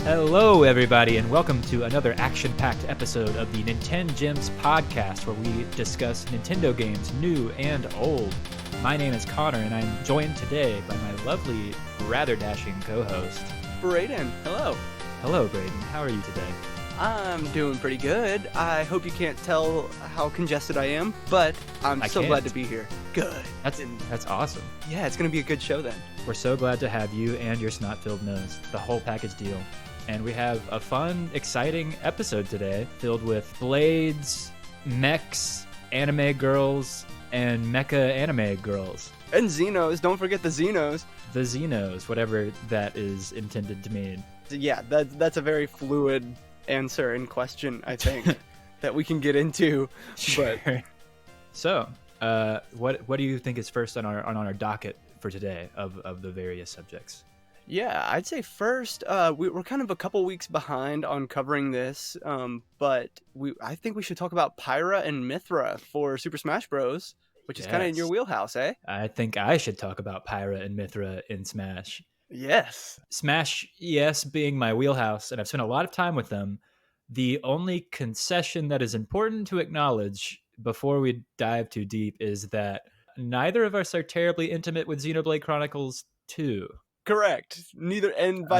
Hello, everybody, and welcome to another action-packed episode of the NintenGems podcast, where we discuss Nintendo games, new and old. My name is Connor, and I'm joined today by my lovely, rather dashing co-host, Braden. Hello. Hello, Braden. How are you today? I'm doing pretty good. I hope you can't tell how congested I am, but I'm so glad to be here. Good. That's awesome. Yeah, it's going to be a good show then. We're so glad to have you and your snot-filled nose, the whole package deal. And we have a fun, exciting episode today filled with blades, mechs, anime girls, and mecha anime girls. And Xenos. Don't forget the Xenos. The Xenos, whatever that is intended to mean. Yeah, that's a very fluid answer and question, I think, that we can get into. Sure. But... So, what do you think is first on our docket for today of the various subjects? Yeah, I'd say first, we're kind of a couple weeks behind on covering this, but I think we should talk about Pyra and Mythra for Super Smash Bros., which is kind of in your wheelhouse, eh? I think I should talk about Pyra and Mythra in Smash. Yes. Smash, yes, being my wheelhouse, and I've spent a lot of time with them. The only concession that is important to acknowledge before we dive too deep is that neither of us are terribly intimate with Xenoblade Chronicles 2. Correct. Neither of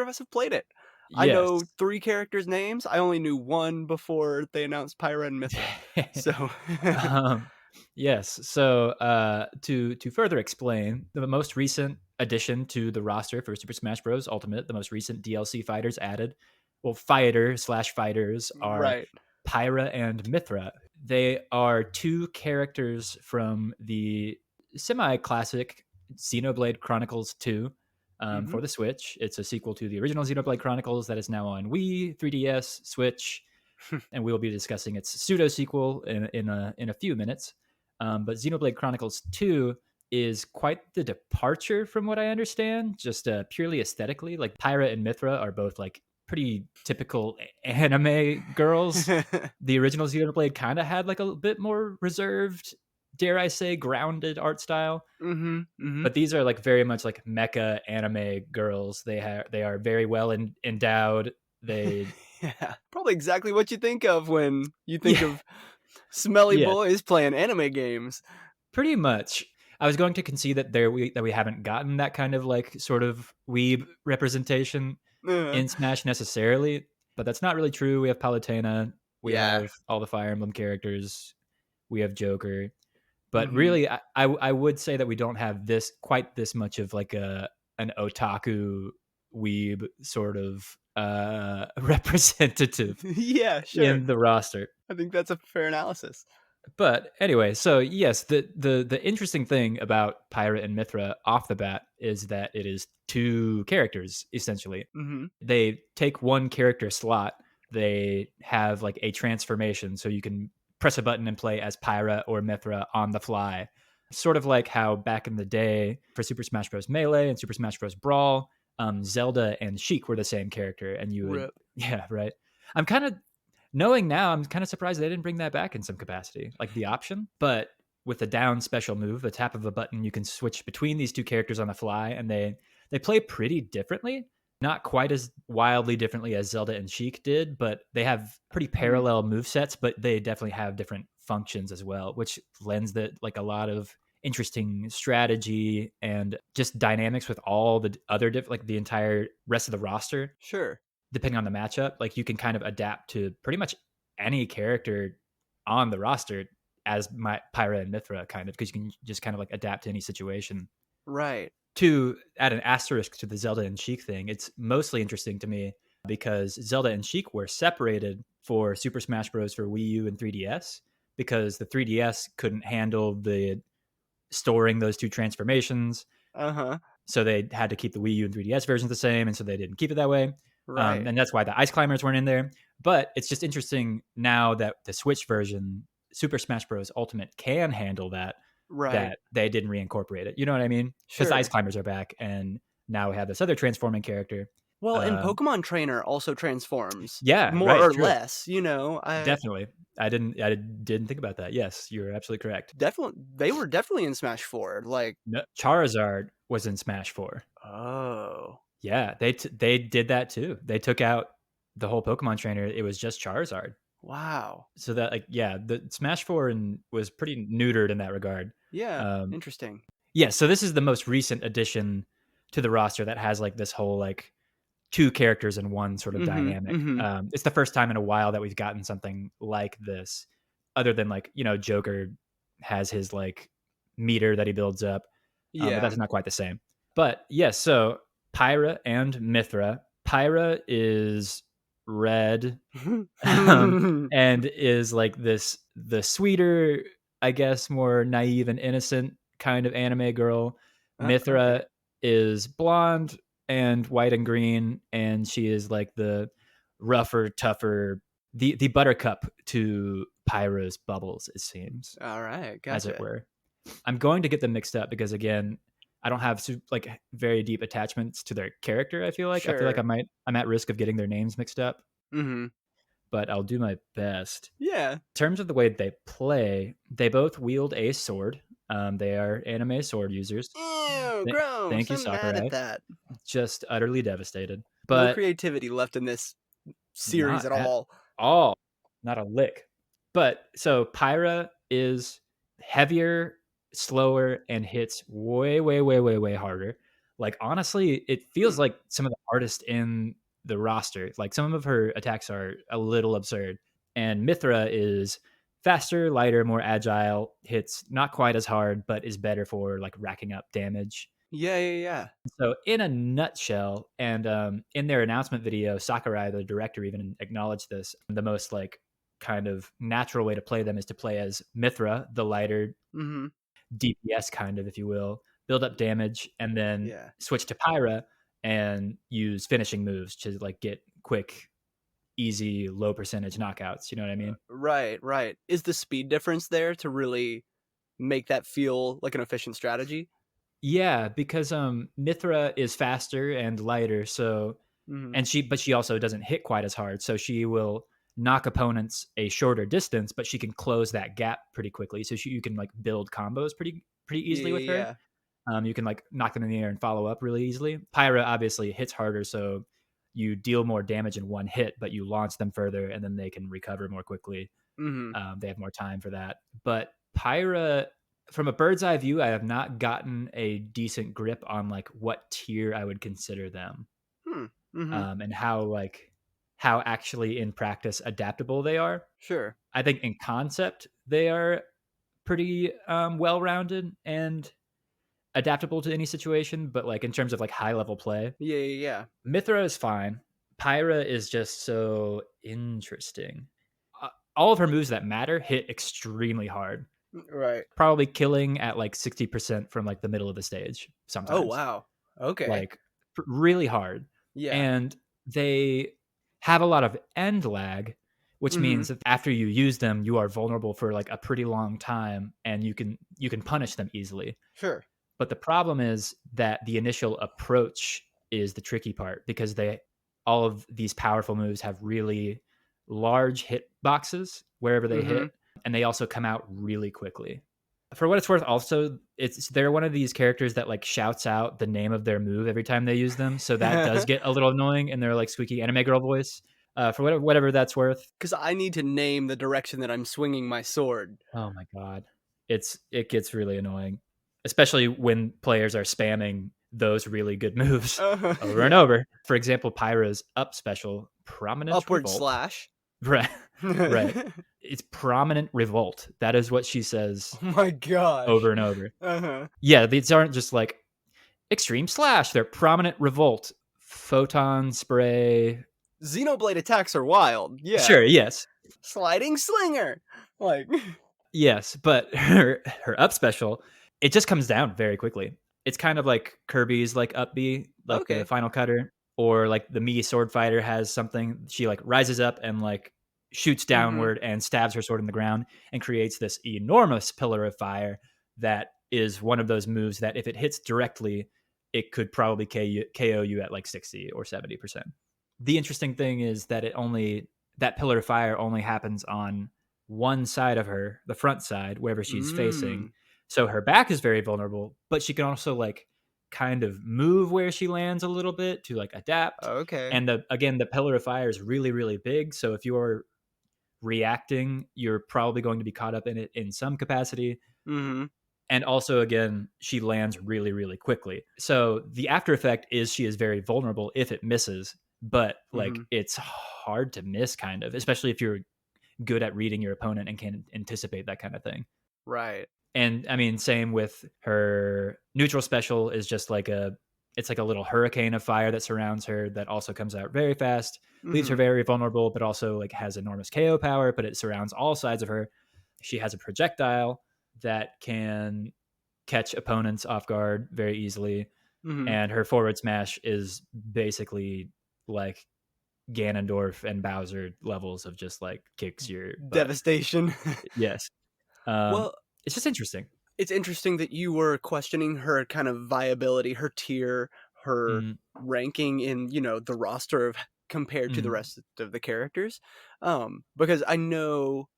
us have played it. Yes. I know 3 characters' names. I only knew one before they announced Pyra and Mythra. So, yes. So, to further explain, the most recent addition to the roster for Super Smash Bros. Ultimate, the most recent DLC fighters added, fighters are Pyra and Mythra. They are 2 characters from the semi-classic Xenoblade Chronicles 2 for the Switch. It's a sequel to the original Xenoblade Chronicles that is now on Wii, 3DS, Switch, and we'll be discussing its pseudo-sequel in a few minutes. But Xenoblade Chronicles 2 is quite the departure from what I understand, just purely aesthetically. Like, Pyra and Mythra are both like pretty typical anime girls. The original Xenoblade kind of had like a bit more reserved, dare I say, grounded art style. But these are like very much like mecha anime girls. They are very well endowed. They probably exactly what you think of when you think of smelly boys playing anime games. Pretty much. I was going to concede that we haven't gotten that kind of like sort of weeb representation in Smash necessarily, but that's not really true. We have Palutena, we have all the Fire Emblem characters, we have Joker. But really, I would say that we don't have quite this much of like an otaku weeb sort of representative in the roster. I think that's a fair analysis. But anyway, so yes, the interesting thing about Pyra and Mythra off the bat is that it is 2 characters, essentially. They take 1 character slot. They have like a transformation, so you can press a button and play as Pyra or Mythra on the fly. Sort of like how back in the day for Super Smash Bros. Melee and Super Smash Bros. Brawl, Zelda and Sheik were the same character. And you would... Yeah, right. I'm kind of surprised they didn't bring that back in some capacity, like the option. But with the down special move, the tap of a button, you can switch between these 2 characters on the fly, and they play pretty differently. Not quite as wildly differently as Zelda and Sheik did, but they have pretty parallel movesets, but they definitely have different functions as well, which lends that like a lot of interesting strategy and just dynamics with all the other like the entire rest of the roster. Sure. Depending on the matchup, like you can kind of adapt to pretty much any character on the roster as my Pyra and Mythra, kind of, because you can just kind of like adapt to any situation. Right. To add an asterisk to the Zelda and Sheik thing, it's mostly interesting to me because Zelda and Sheik were separated for Super Smash Bros. For Wii U and 3DS because the 3DS couldn't handle the storing those 2 transformations. So they had to keep the Wii U and 3DS versions the same, and so they didn't keep it that way. Right. And that's why the Ice Climbers weren't in there. But it's just interesting now that the Switch version, Super Smash Bros. Ultimate, can handle that. Right. That they didn't reincorporate it. You know what I mean? Because the Ice Climbers are back, and now we have this other transforming character. Well, and Pokemon Trainer also transforms. Yeah, more or less. You know, definitely. I didn't think about that. Yes, you're absolutely correct. Definitely, they were definitely in Smash 4. Like Charizard was in Smash 4. Oh, Yeah, they did that too. They took out the whole Pokemon trainer. It was just Charizard. Wow. So that, like, yeah, the Smash 4 was pretty neutered in that regard. Yeah, Um, interesting. yeah, so this is the most recent addition to the roster that has like this whole like two characters in one sort of dynamic. It's the first time in a while that we've gotten something like this, other than like, Joker has his like meter that he builds up, but Yeah. that's not quite the same. But yes, so Pyra and Mythra. Pyra is red, and is like the sweeter, I guess, more naive and innocent kind of anime girl. Mythra Okay. is blonde and white and green, and she is like the rougher, tougher, the buttercup to Pyra's bubbles, it seems, All right, as it gotcha. were. I'm going to get them mixed up because, again, I don't have like very deep attachments to their character. I feel like Sure. I'm at risk of getting their names mixed up, Mm-hmm. but I'll do my best. Yeah. In terms of the way they play, they both wield a sword. They are anime sword users. Ew, Th- gross. Thank you, I'm mad at Sakurai. that. Just utterly devastated. No But creativity left in this series not at at all. all. Not a lick. But so Pyra is heavier, slower, and hits way, way, way, way, way harder. Like, honestly, it feels Hmm. like some of the hardest in the roster. Like, some of her attacks are a little absurd. And Mythra is faster, lighter, more agile, hits not quite as hard, but is better for like racking up damage. Yeah, yeah, yeah. So, in a nutshell, and in their announcement video, Sakurai, the director, even acknowledged this. The most like kind of natural way to play them is to play as Mythra, the lighter Mm-hmm. DPS kind of, if you will, build up damage, and then Yeah. switch to Pyra and use finishing moves to like get quick, easy, low percentage knockouts. You know what I mean? Right, right. Is the speed difference there to really make that feel like an efficient strategy? Yeah, because Mythra is faster and lighter, so Mm-hmm. and she also doesn't hit quite as hard, so she will knock opponents a shorter distance, but she can close that gap pretty quickly. So you can like build combos pretty Yeah, easily with her. yeah, You can like knock them in the air and follow up really easily. Pyra obviously hits harder, so you deal more damage in one hit, but you launch them further, and then they can recover more quickly. yeah. Mm-hmm. They have more time for that. But Pyra, from a bird's eye view, I have not gotten a decent grip on like what tier I would consider them, Hmm. Mm-hmm. and how actually in practice adaptable they are. Sure. I think in concept they are pretty well rounded and adaptable to any situation, but like in terms of like high level play, Yeah, yeah, yeah. Mythra is fine. Pyra is just so interesting. All of her moves that matter hit extremely hard, Right. probably killing at like 60% from like the middle of the stage Oh, sometimes, wow. Okay. like really hard. Yeah. And they have a lot of end lag, which Mm-hmm. means that after you use them, you are vulnerable for like a pretty long time, and you can punish them easily. Sure. But the problem is that the initial approach is the tricky part, because all of these powerful moves have really large hit boxes wherever they Mm-hmm. hit, and they also come out really quickly. For what it's worth, also, they're one of these characters that like shouts out the name of their move every time they use them, so that does get a little annoying in their like squeaky anime girl voice. For whatever that's worth. Because I need to name the direction that I'm swinging my sword. Oh my god, it gets really annoying, especially when players are spamming those really good moves over and Yeah. over. For example, Pyra's up special, Prominent Upward Revolt. slash. Right, right. Oh It's Prominent Revolt. That is what she says my gosh. over and over. Uh-huh. Yeah, these aren't just like Extreme Slash. They're Prominent Revolt, Photon Spray. Xenoblade attacks are wild. Yeah. Sure, yes. Sliding slinger. Like Yes, but her up special, it just comes down very quickly. It's kind of like Kirby's like up B, like the okay. Final Cutter, or like the Mii Sword Fighter has something. She like rises up and like shoots Mm-hmm. downward and stabs her sword in the ground and creates this enormous pillar of fire that is one of those moves that if it hits directly, it could probably KO you at like 60 or 70%. The interesting thing is that that pillar of fire only happens on one side of her, the front side, wherever she's facing. Mm. So her back is very vulnerable, but she can also like kind of move where she lands a little bit to like adapt. Okay. And the pillar of fire is really, really big. So if you're reacting, you're probably going to be caught up in it in some capacity. Mm-hmm. And also, again, she lands really, really quickly. So the after effect is she is very vulnerable if it misses, but like it's hard to miss, kind of, especially if you're good at reading your opponent and can anticipate that kind of thing. Right. And I mean, same with her neutral special is just like it's like a little hurricane of fire that surrounds her that also comes out very fast, leaves her very vulnerable, but also like has enormous KO power, but it surrounds all sides of her. She has a projectile that can catch opponents off guard very easily. And her forward smash is basically like Ganondorf and Bowser levels of just like kicks your butt. Devastation. Yes. Well, it's just interesting. It's interesting that you were questioning her kind of viability, her tier, her ranking in, the roster of compared to the rest of the characters. Because I know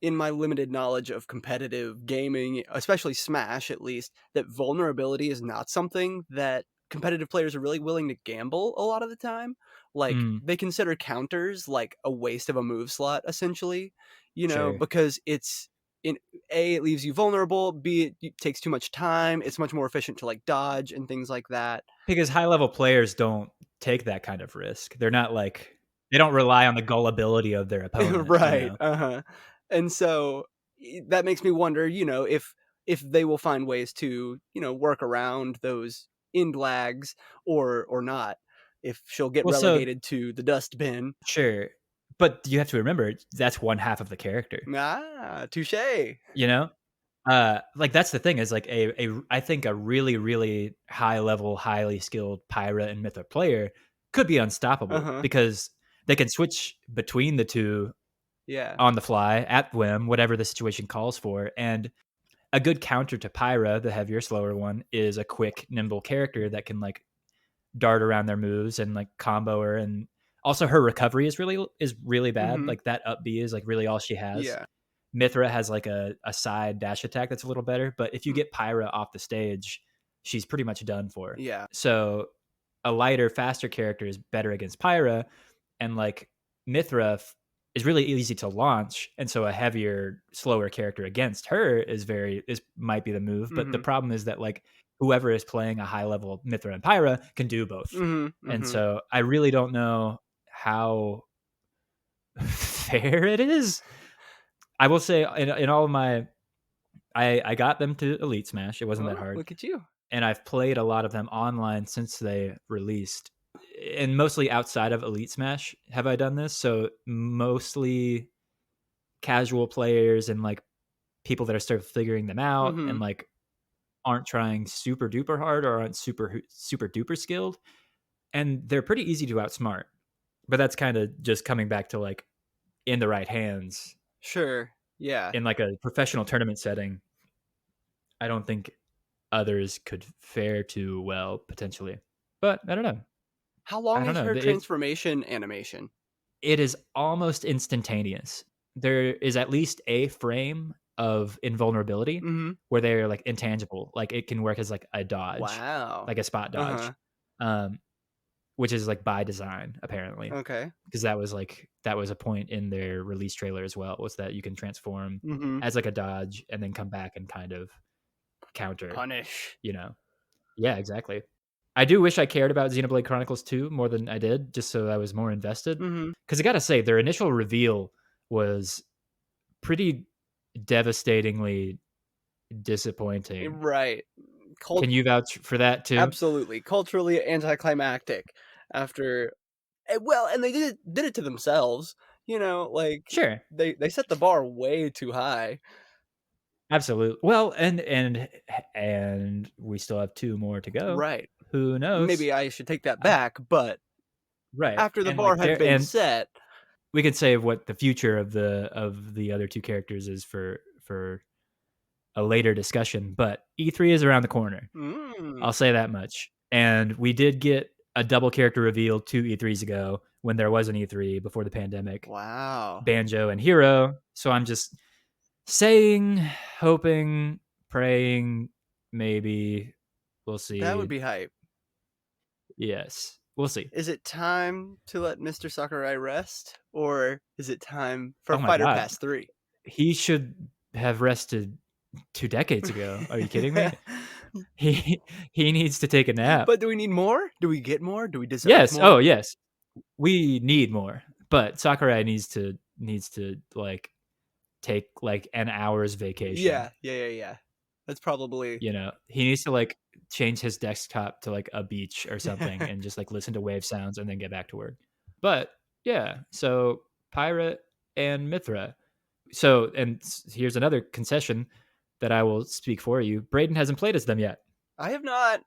in my limited knowledge of competitive gaming, especially Smash at least, that vulnerability is not something that competitive players are really willing to gamble a lot of the time. Like, they consider counters like a waste of a move slot, essentially, Sure. because it's in A, it leaves you vulnerable, B, it takes too much time, it's much more efficient to like dodge and things like that. Because high level players don't take that kind of risk. They're not like they don't rely on the gullibility of their opponent, Right. Uh-huh. And so that makes me wonder, if they will find ways to, work around those end lags or not. If she'll get Well, so relegated to the dustbin. sure. But you have to remember that's one half of the character. Ah, touche. You know? Like that's the thing is like I think a really, really high level, highly skilled Pyra and Mythra player could be unstoppable because they can switch between the two on the fly at whim, whatever the situation calls for. And a good counter to Pyra, the heavier, slower one, is a quick, nimble character that can like dart around their moves and like combo her. And also her recovery is really bad. Like that up B is like really all she has. Yeah. Mythra has like a side dash attack that's a little better, but if you get Pyra off the stage, she's pretty much done for. Yeah. So a lighter, faster character is better against Pyra, and like Mythra is really easy to launch, and so a heavier, slower character against her might be the move. But the problem is that like whoever is playing a high level Mythra and Pyra can do both, and so I really don't know how fair it is. I will say in all of my, I got them to Elite Smash. It wasn't that hard. Look at you. And I've played a lot of them online since they released. And mostly outside of Elite Smash have I done this. So mostly casual players and like people that are sort of figuring them out and like aren't trying super duper hard or aren't super duper skilled. And they're pretty easy to outsmart. But that's kind of just coming back to like in the right hands. Sure. Yeah. In like a professional tournament setting, I don't think others could fare too well potentially. But I don't know. How long is her transformation animation? It is almost instantaneous. There is at least a frame of invulnerability where they're like intangible. Like it can work as like a dodge. Wow. Like a spot dodge. Which is like by design apparently. Okay. Because that was a point in their release trailer as well, was that you can transform as like a dodge and then come back and kind of counter. Punish. Yeah, exactly. I do wish I cared about Xenoblade Chronicles 2 more than I did, just so I was more invested. Because I gotta say, their initial reveal was pretty devastatingly disappointing. Right. Can you vouch for that too? Absolutely. Culturally anticlimactic after and they did it to themselves. Like Sure. They set the bar way too high. Absolutely. Well, and we still have 2 more to go. Right. Who knows? Maybe I should take that back, but right. After the bar had been set, we could say what the future of the other 2 characters is for a later discussion, but E3 is around the corner. I'll say that much. And we did get a double character reveal 2 E3s ago when there was an E3 before the pandemic. Wow. Banjo and Hero. So I'm just saying, hoping, praying, maybe We'll That would see. be hype. Yes, we'll see. Is it time to let Mr. Sakurai rest, or is it time for Oh my Fighter god. Pass 3? He should have rested 2 decades ago. Are you kidding me? He he needs to take a nap. But do we need more? Do we get more? Do we deserve Yes. Oh, more? yes. We need more. But Sakurai needs to like take like an hour's vacation. Yeah. That's probably You know, he needs to like change his desktop to like a beach or something and just like listen to wave sounds and then get back to work. But yeah, so Pyra and Mythra. So, and here's another concession that I will speak for you. Braden hasn't played as them yet. I have not.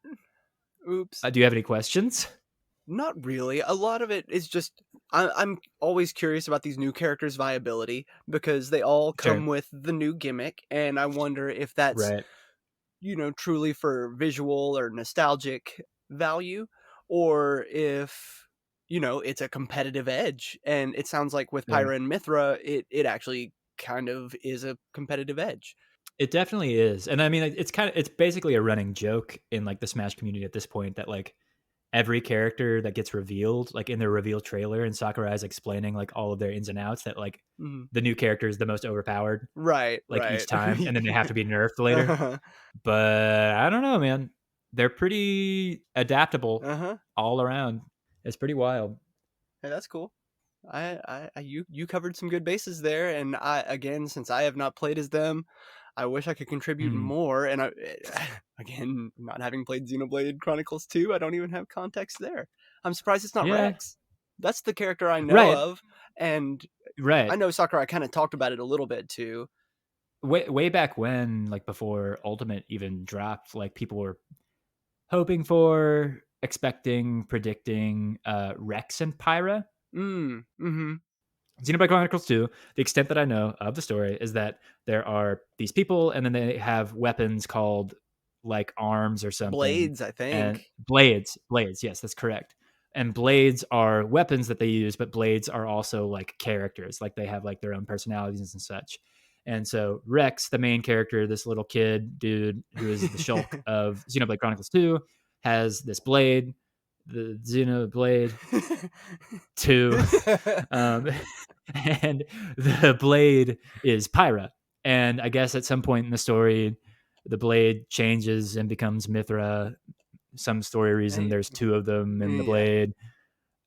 Oops. Do you have any questions? Not really. A lot of it is just I'm always curious about these new characters' viability because they all Sure. come with the new gimmick, and I wonder if that's, Right. truly for visual or nostalgic value, or if it's a competitive edge. And it sounds like with Yeah. Pyra and Mythra, it actually kind of is a competitive edge. It definitely is. And I mean, it's basically a running joke in like the Smash community at this point that like every character that gets revealed, like in their reveal trailer, and Sakurai is explaining like all of their ins and outs, that like Mhm. the new character is the most overpowered, Right, like each right. time, and then they have to be nerfed later. Uh-huh. But I don't know, man. They're pretty adaptable Uh-huh. all around. It's pretty wild. Hey, that's cool. You covered some good bases there, and again, since I have not played as them, I wish I could contribute Mm. more. And again, not having played Xenoblade Chronicles 2, I don't even have context there. I'm surprised it's not Yeah. Rex. That's the character I know Right. of, and I Right. know Sakurai kind of talked about it a little bit too. Way back when, like before Ultimate even dropped, like people were hoping for, expecting, predicting Rex and Pyra. Mm-hmm. Xenoblade Chronicles 2, the extent that I know of the story is that there are these people and then they have weapons called like arms or something. Blades, I And think. blades, yes, that's correct. And blades are weapons that they use, but blades are also like characters, like they have like their own personalities and such. And so Rex, the main character, this little kid dude who is the Shulk of Xenoblade Chronicles 2, has this blade, the Xenoblade 2. Um, and the blade is Pyra. And I guess at some point in the story, the blade changes and becomes Mythra. Some story reason Hey, there's two of them in the yeah. blade.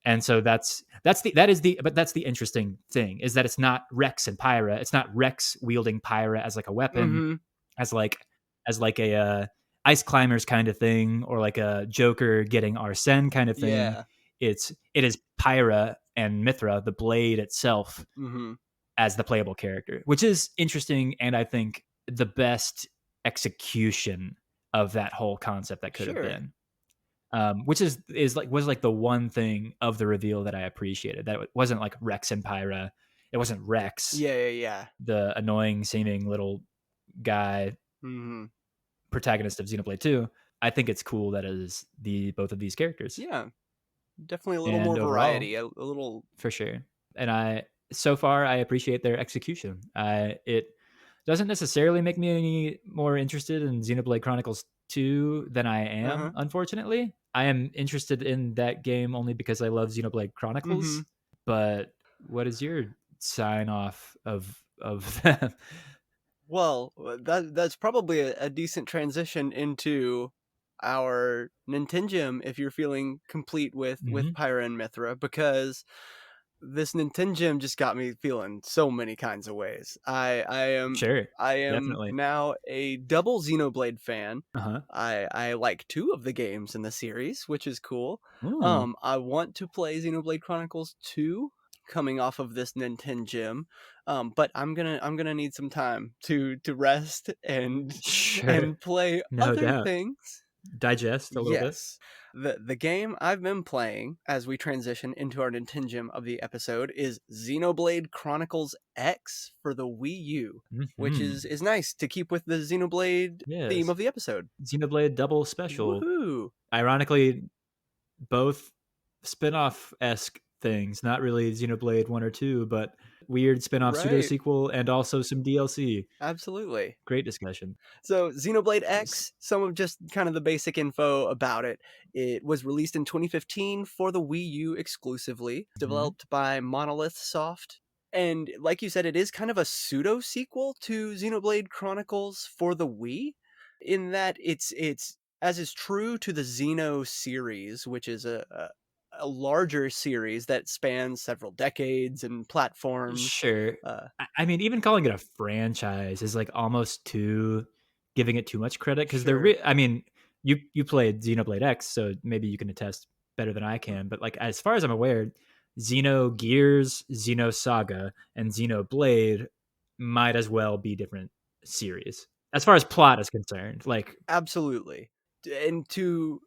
And so that's the interesting thing, is that it's not Rex and Pyra. It's not Rex wielding Pyra as like a weapon, Mm-hmm. as like a ice climbers kind of thing, or like a Joker getting Arsene kind of thing. Yeah. It is Pyra and Mythra, the blade itself, Mm-hmm. as the playable character, which is interesting, and I think the best execution of that whole concept that could have Sure. been. Which was like the one thing of the reveal that I appreciated. That it wasn't like Rex and Pyra. It wasn't Rex, Yeah. the annoying seeming little guy Mm-hmm. protagonist of Xenoblade 2. I think it's cool that it is the both of these characters. Yeah. Definitely a little more And overall, variety, a little. for sure. And so far I appreciate their execution. It doesn't necessarily make me any more interested in Xenoblade Chronicles 2 than I Uh-huh. am, unfortunately. I am interested in that game only because I love Xenoblade Mm-hmm. Chronicles. But what is your sign off of them? Well, that's probably a decent transition into our NintenGem if you're feeling complete with Mm-hmm. Pyra and Mythra, because this NintenGem just got me feeling so many kinds of ways. Sure, I am definitely. now a double Xenoblade fan. Uh-huh. I like two of the games in the series, which is cool. Ooh, I want to play Xenoblade Chronicles 2 coming off of this NintenGem. But I'm gonna need some time to rest and sure. and play No other doubt. things. Digest a little bit. Yes. The game I've been playing as we transition into our NintenGem of the episode is Xenoblade Chronicles X for the Wii U, which Mm-hmm. is nice to keep with the Xenoblade theme Yes. of the episode. Xenoblade Double Special. Woohoo! Ironically, both spin-off esque things, not really Xenoblade 1 or 2, but weird spin-off pseudo Right. sequel and also some DLC. Absolutely. Great discussion. So Xenoblade X, some of just kind of the basic info about it. It was released in 2015 for the Wii U exclusively, Mhm. developed by Monolith Soft. And like you said, it is kind of a pseudo sequel to Xenoblade Chronicles for the Wii, in that it's as is true to the Xeno series, which is a larger series that spans several decades and platforms. Sure. Uh, I mean, even calling it a franchise is like almost too giving it too much credit because sure. I mean, you played Xenoblade X, so maybe you can attest better than I can. But like as far as I'm aware, Xenogears, Xenosaga, and Xenoblade might as well be different series as far as plot is concerned. Like, Absolutely. And to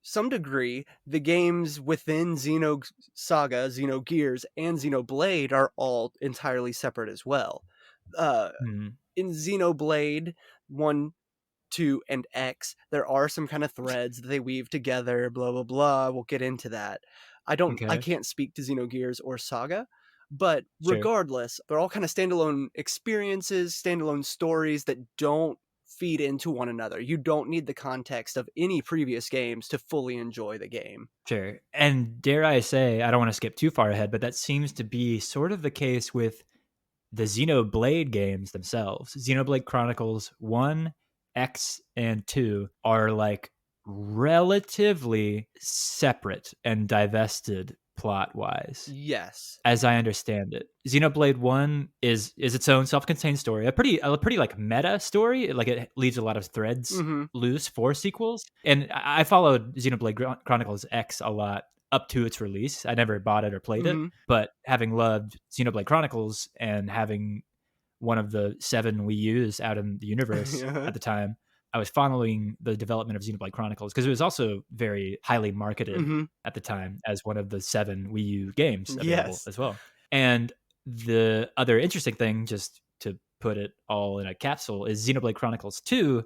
some degree, the games within Xenosaga, Xenogears, and Xenoblade are all entirely separate as well. Uh, hmm, in Xenoblade 1, 2, and X, there are some kind of threads that they weave together, blah blah blah. We'll get into that. I okay, can't speak to Xenogears or Saga, but sure. regardless, they're all kind of standalone experiences, standalone stories that don't feed into one another. You don't need the context of any previous games to fully enjoy the game. Sure. And dare I say, I don't want to skip too far ahead, but that seems to be sort of the case with the Xenoblade games themselves. Xenoblade Chronicles 1, X, and 2 are like relatively separate and divested plot wise, Yes. as I understand it. Xenoblade 1 is its own self-contained story, a pretty like meta story. Like it leaves a lot of threads Mhm. loose for sequels. And I followed Xenoblade Chronicles X a lot up to its release. I never bought it or played it, Mhm. but having loved Xenoblade Chronicles and having one of the 7 Wii U's out in the universe Uh-huh. at the time, I was following the development of Xenoblade Chronicles because it was also very highly marketed Mhm. at the time as one of the 7 Wii U games available Yes. as well. And the other interesting thing, just to put it all in a capsule, is Xenoblade Chronicles 2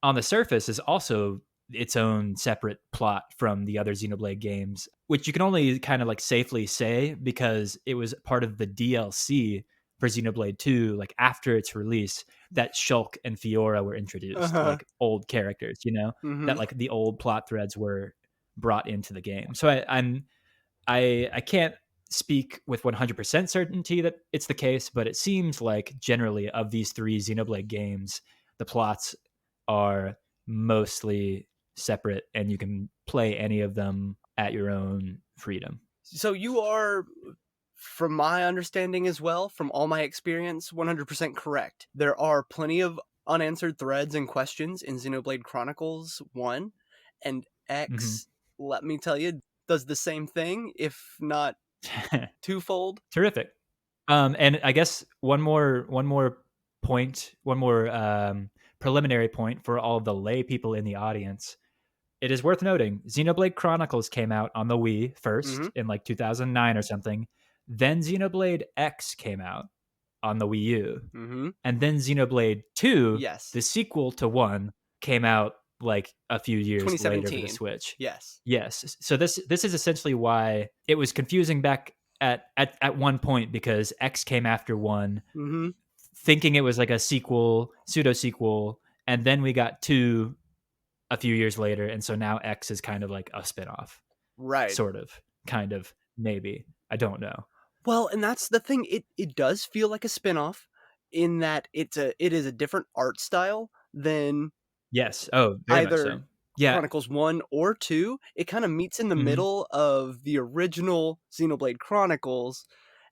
on the surface is also its own separate plot from the other Xenoblade games, which you can only kind of like safely say because it was part of the DLC for Xenoblade 2, like after its release, that Shulk and Fiora were introduced, Uh-huh. like old characters, that Mhm. like the old plot threads were brought into the game. So I can't speak with 100% certainty that it's the case, but it seems like generally of these 3 Xenoblade games, the plots are mostly separate and you can play any of them at your own freedom. So you are, from my understanding as well, from all my experience, 100% correct. There are plenty of unanswered threads and questions in Xenoblade Chronicles 1, and Mhm. X, let me tell you, does the same thing, if not twofold. Terrific. And I guess one more point, one more preliminary point for all of the lay people in the audience. It is worth noting Xenoblade Chronicles came out on the Wii first Mhm. in like 2009 or something. Then Xenoblade X came out on the Wii U. Mhm. And then Xenoblade 2, Yes. the sequel to 1, came out like a few years later for the 2017. Switch. Yes. Yes. So this is essentially why it was confusing back at one point because X came after 1, Mhm. thinking it was like a sequel, pseudo sequel, and then we got 2 a few years later, and so now X is kind of like a spinoff, Right. sort of, kind of, maybe. I don't know. Well, and that's the thing. It does feel like a spin-off in that it is a different art style than Yes. Oh, very much either so. Yeah. Chronicles 1 or 2. It kind of meets in the Mhm. middle of the original Xenoblade Chronicles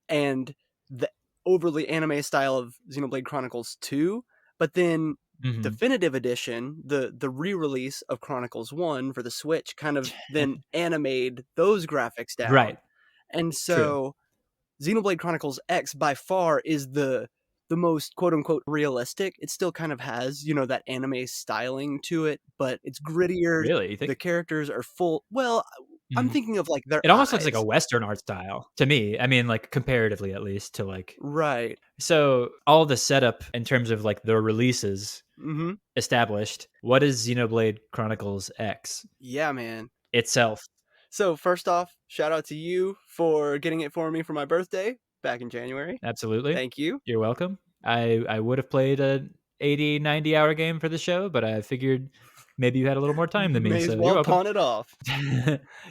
and the overly anime style of Xenoblade Chronicles 2, but then Mhm. definitive edition, the re-release of Chronicles 1 for the Switch kind of then animated those graphics down. Right. And True. so Xenoblade Chronicles X by far is the most quote unquote realistic. It still kind of has, that anime styling to it, but it's grittier. Really? You think? The characters are full. Well, I'm Mm. thinking of like their It almost looks like a eyes. Western art style to me. I mean, like, comparatively at least to, like, Right. so all the setup in terms of, like, the releases Mhm. established, what is Xenoblade Chronicles X Yeah, man. itself? So first off, shout out to you for getting it for me for my birthday. back in January. Absolutely. Thank you. You're welcome. I would have played a 80, 90-hour game for the show, but I figured maybe you had a little more time than me, May as so you're well welcome. pawn it off.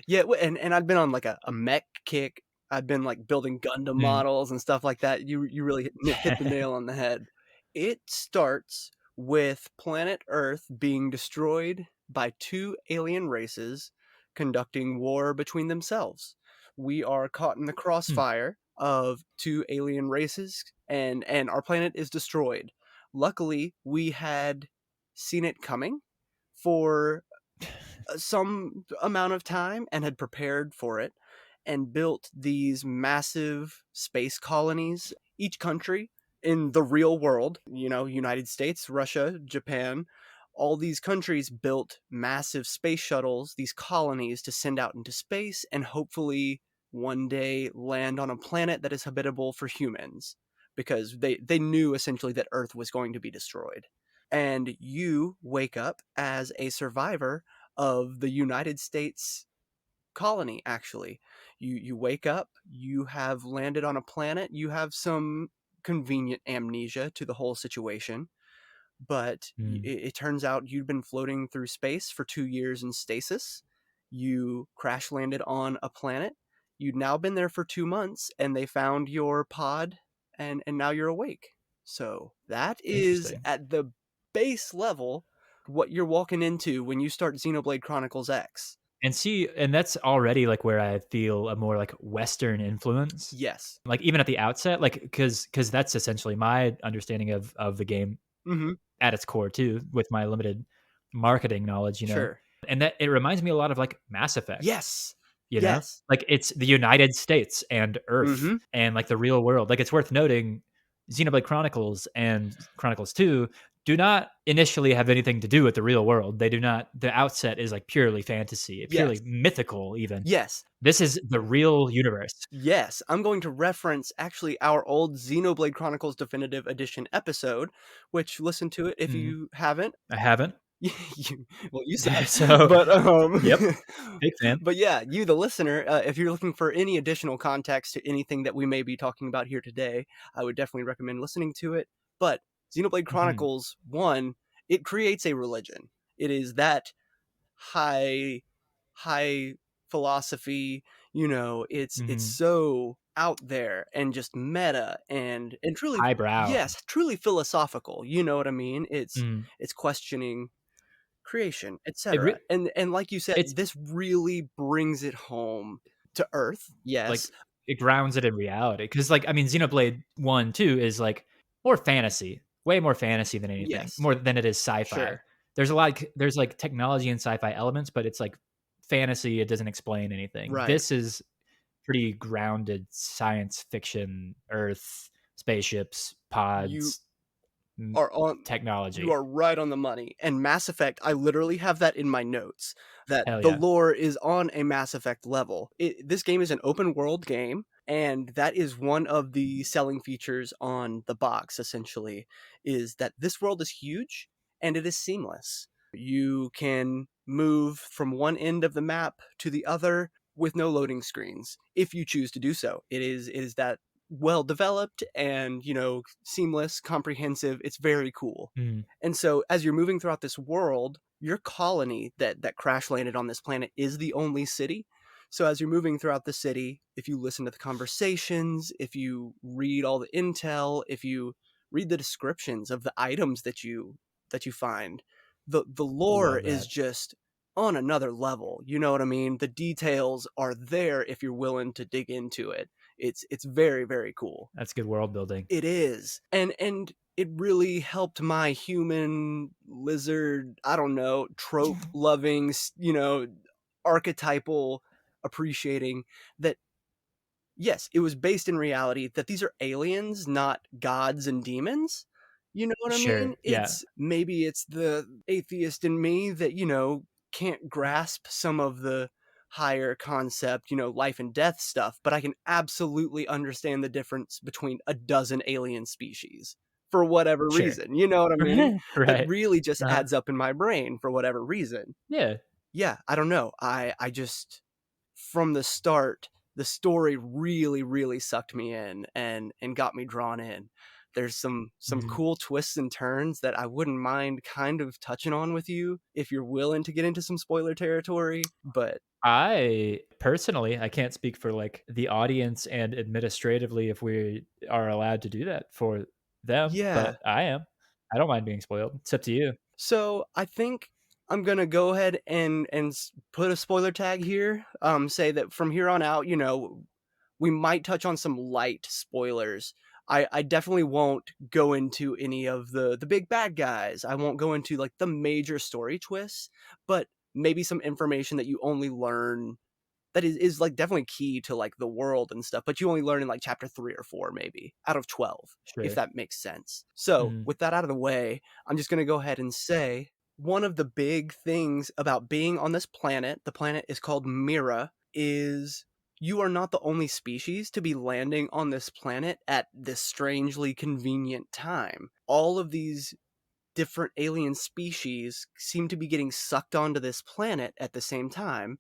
Yeah, and I've been on like a mech kick. I've been like building Gundam Mm. models and stuff like that. You really hit the nail on the head. It starts with planet Earth being destroyed by two alien races conducting war between themselves. We are caught in the Hmm. crossfire of two alien races, and our planet is destroyed. Luckily, we had seen it coming for some amount of time and had prepared for it and built these massive space colonies. Each country in the real world, United States, Russia, Japan, all these countries built massive space shuttles, these colonies to send out into space and hopefully one day land on a planet that is habitable for humans because they knew essentially that Earth was going to be destroyed. And you wake up as a survivor of the United States colony, actually. You wake up, you have landed on a planet, you have some convenient amnesia to the whole situation, but Mm. it turns out you'd been floating through space for 2 years in stasis. You crash landed on a planet. You'd now been there for 2 months, and they found your pod, and now you're awake. So that is Interesting. at the base level what you're walking into when you start Xenoblade Chronicles X. And that's already like where I feel a more like Western influence. Yes. Like even at the outset, like because that's essentially my understanding of the game Mm-hmm. at its core too, with my limited marketing knowledge, Sure. and that it reminds me a lot of like Mass Effect. Yes. You know? Yes. Like, it's the United States and Earth Mm-hmm. and, like, the real world. Like, it's worth noting, Xenoblade Chronicles and Chronicles 2 do not initially have anything to do with the real world. They do not the outset is, like, purely fantasy, purely Yes. mythical even. Yes. This is the real universe. Yes, I'm going to reference actually our old Xenoblade Chronicles Definitive Edition episode, which listen to it if Mhm. you haven't. I haven't. Well, you said, So but yep, big fan. but yeah, you the listener, if you're looking for any additional context to anything that we may be talking about here today, I would definitely recommend listening to it. But Xenoblade Mhm, Chronicles 1, it creates a religion. It is that high high philosophy, it's mhm. so out there and just meta and truly, Highbrow. yes, truly philosophical, you know what I mean? it's Mhm. it's questioning creation, It etc. re And like you said, it's this really brings it home to earth. like, Yes. it grounds it in reality because, like, I mean, Xenoblade 1, 2 is, like, more fantasy, way more fantasy than anything, Yes. more than it is sci-fi. Sure. There's, like, technology and sci-fi elements, but it's, like, fantasy, it doesn't explain anything. Right. This is pretty grounded science fiction, Earth, spaceships, You pods, are on you technology. are right on the money. And Mass Effect, I literally have that in my notes that Hell the yeah. lore is on a Mass Effect level. This game is an open world game, and that is one of the selling features on the box essentially is that this world is huge and it is seamless. You can move from one end of the map to the other with no loading screens if you choose to do so. It is that well developed and seamless, comprehensive. It's very cool. Mm, And so as you're moving throughout this world, your colony that crash landed on this planet is the only city. So as you're moving throughout the city, if you listen to the conversations, if you read all the intel, if you read the descriptions of the items that you find, the lore love is that. just on another level. You know what I mean? The details are there if you're willing to dig into it. It's very, very cool. That's good world building. It is. And it really helped my human lizard, I don't know, trope loving, archetypal appreciating that yes, it was based in reality, that these are aliens, not gods and demons. You know what I mean? Sure, yeah, Maybe it's the atheist in me that, can't grasp some of the higher concept, life and death stuff, but I can absolutely understand the difference between a dozen alien species for whatever sure. reason. You know what I mean? That Right. really just Uh-huh. adds up in my brain for whatever reason. Yeah. Yeah, I don't know. I just from the start, the story really, really sucked me in and got me drawn in. There's some cool twists and turns that I wouldn't mind kind of touching on with you if you're willing to get into some spoiler territory. But I personally, I can't speak for like the audience and administratively if we are allowed to do that for them, yeah. but I am. I don't mind being spoiled. It's up to you. So I think I'm gonna go ahead and put a spoiler tag here. Say that from here on out, we might touch on some light spoilers. I definitely won't go into any of the big bad guys. I won't go into like the major story twists, but maybe some information that you only learn that is like definitely key to like the world and stuff, but you only learn in like chapter 3 or 4 maybe out of 12, if Sure. that makes sense. So, Mhm. with that out of the way, I'm just going to go ahead and say one of the big things about being on this planet, the planet is called Mythra, is you are not the only species to be landing on this planet at this strangely convenient time. All of these different alien species seem to be getting sucked onto this planet at the same time,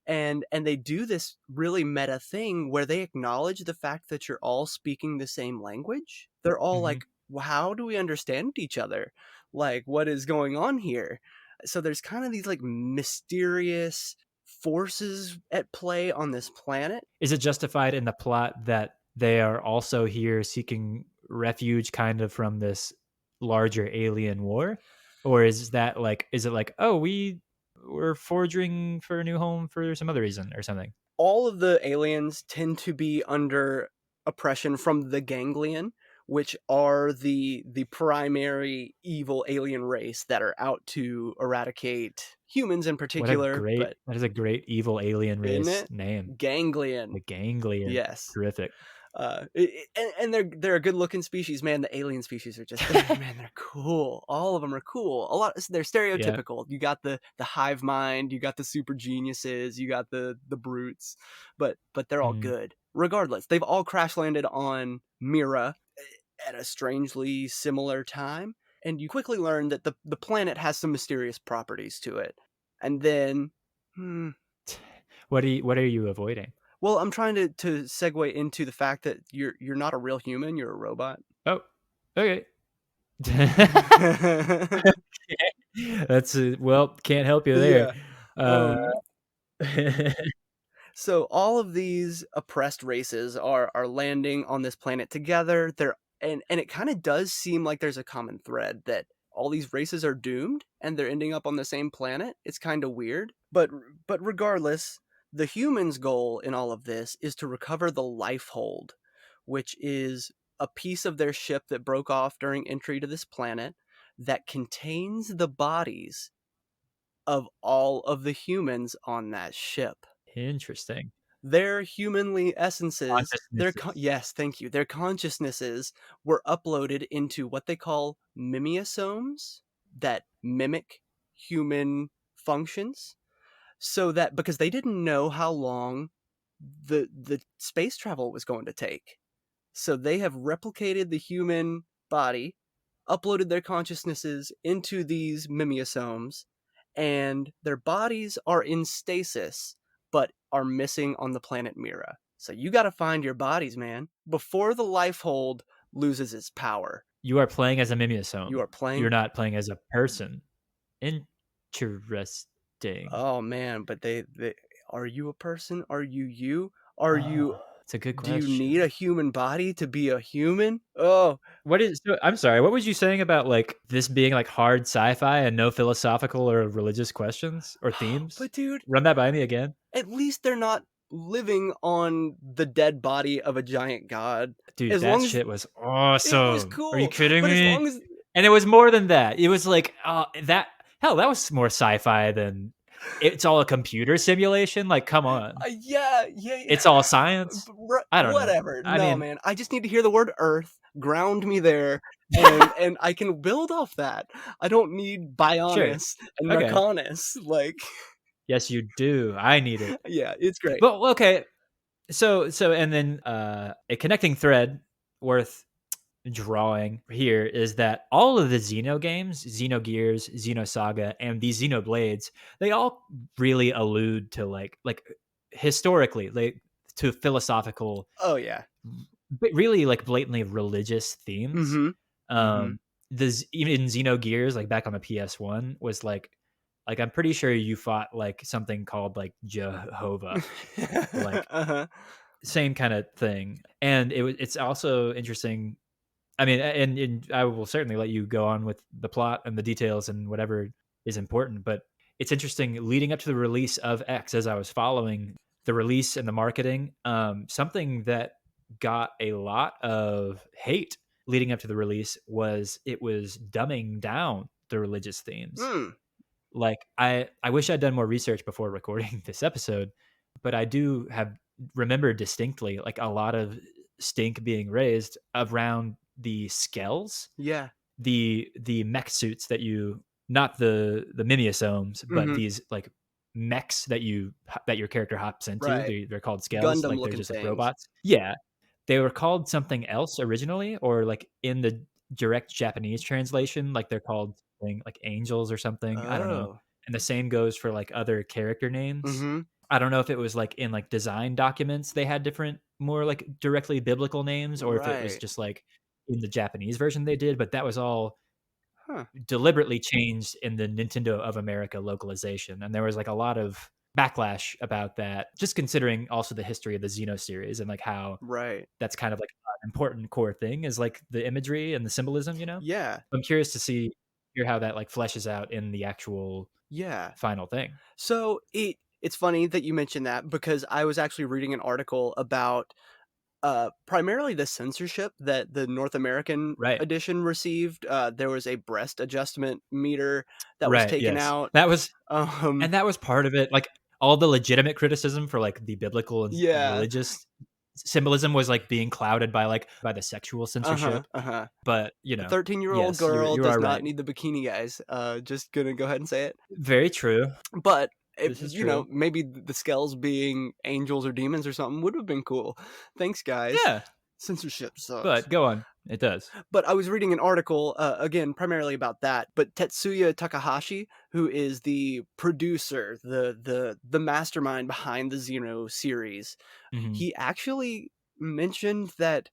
and they do this really meta thing where they acknowledge the fact that you're all speaking the same language. They're all Mhm. like, "Well, how do we understand each other? Like, what is going on here?" So there's kind of these like mysterious forces at play on this planet. Is it justified in the plot that they are also here seeking refuge kind of from this larger alien war? Or is it like, oh, we're forging for a new home for some other reason or something? All of the aliens tend to be under oppression from the Ganglion, which are the primary evil alien race that are out to eradicate humans in particular, but That is a great evil alien isn't race it? name. Ganglion. The Ganglion. Yes. Terrific. And they're a good looking species, man. The alien species are just they're cool. All of them are cool. A lot they're Yeah. stereotypical. You got the hive mind, you got the super geniuses, you got the brutes, but they're all Mhm. good. Regardless, they've all crash landed on Mira at a strangely similar time, and you quickly learn that the planet has some mysterious properties to it. And then, hmm, What are you avoiding? well, I'm trying to segue into the fact that you're not a real human, you're a robot. Oh, okay. That's well, can't help you there. Yeah. Uh, Um, so all of these oppressed races are landing on this planet together. And it kind of does seem like there's a common thread that all these races are doomed and they're ending up on the same planet. It's kind of weird. But regardless, the humans' goal in all of this is to recover the life hold, which is a piece of their ship that broke off during entry to this planet that contains the bodies of all of the humans on that ship. Interesting. Their humanly essences, Consciousnesses. yes, thank you. Their consciousnesses were uploaded into what they call mimeosomes that mimic human functions, so that because they didn't know how long the space travel was going to take. So they have replicated the human body, uploaded their consciousnesses into these mimeosomes, and their bodies are in stasis, but are missing on the planet Mira. So you got to find your bodies, man, before the life hold loses its power. You are playing as a You mimeosome. are You're playing. not playing as a person. Interesting. Oh man, but they are you a person? Are you you? Are Oh, you it's a good do you need a question. human body to be a human? Oh, I'm sorry, what was you saying about, like, this being, like, hard sci-fi and no philosophical or religious questions or themes? but dude, Run that by me again. at least they're not living on the dead body of a giant god. Dude, As that long as shit was it was awesome. Are you cool, kidding but as me? long as And it was more than that. It was like, that hell, that was more sci-fi than it's all a computer simulation. Like, come on. yeah, yeah, yeah. It's all science. I don't know. Whatever. I No, mean, man. I just need to hear the word Earth, ground me there, and I can build off that. I don't need sure. Bionis and Okay. Merconis. Like, Yes, you do. I need it. yeah, it's great. But okay. So and then a connecting thread worth drawing here is that all of the Xeno games, Xenogears, Xenosaga, and these Xenoblades, they all really allude to like historically, like to philosophical, Oh yeah. but really like blatantly religious themes. Mm-hmm. Mm-hmm. Even Xenogears, like back on the PS1, was like I'm pretty sure you fought like something called like Jehovah, like Uh-huh. same kind of thing. And it's also interesting. I mean, and I will certainly let you go on with the plot and the details and whatever is important. But it's interesting leading up to the release of X, as I was following the release and the marketing, something that got a lot of hate leading up to the release was it was dumbing down the religious themes. Mm. Like I wish I'd done more research before recording this episode, but I do have remember distinctly like a lot of stink being raised around the skells, Yeah. the mech suits that you, not the mimeosomes, but Mm-hmm. these like mechs that your character hops into. Right. They're called scales, Gundam like they're looking just like things. robots. Yeah, they were called something else originally, or like in the direct Japanese translation, like they're called something like angels or something. I don't know. Oh. And the same goes for like other character names. Mm-hmm. I don't know if it was like in like design documents they had different, more like directly biblical names, or if it was Right. just like in the Japanese version they did, but that was all Huh. deliberately changed in the Nintendo of America localization. And there was like a lot of backlash about that, just considering also the history of the Xeno series and like how Right. that's kind of like an important core thing is like the imagery and the symbolism, Yeah. I'm curious to hear how that like fleshes out in the actual Yeah. final thing. So it's funny that you mentioned that because I was actually reading an article about primarily the censorship that the North American Right. edition received. There was a breast adjustment meter that was Right. taken Yes. out. That was Um, And that was part of it. Like all the legitimate criticism for like the biblical and yeah. religious symbolism was like being clouded by by the sexual Uh-huh. censorship. Uh-huh. But A 13-year-old yes, girl you does are not right. need the bikini guys. Just gonna go ahead and say it. Very true. But This is true. maybe the scales being angels or demons or something would have been cool. Thanks, guys. Yeah, Censorship sucks. but go on. It does. But I was reading an article, again, primarily about that. But Tetsuya Takahashi, who is the producer, the mastermind behind the Xeno series, Hmm. he actually mentioned that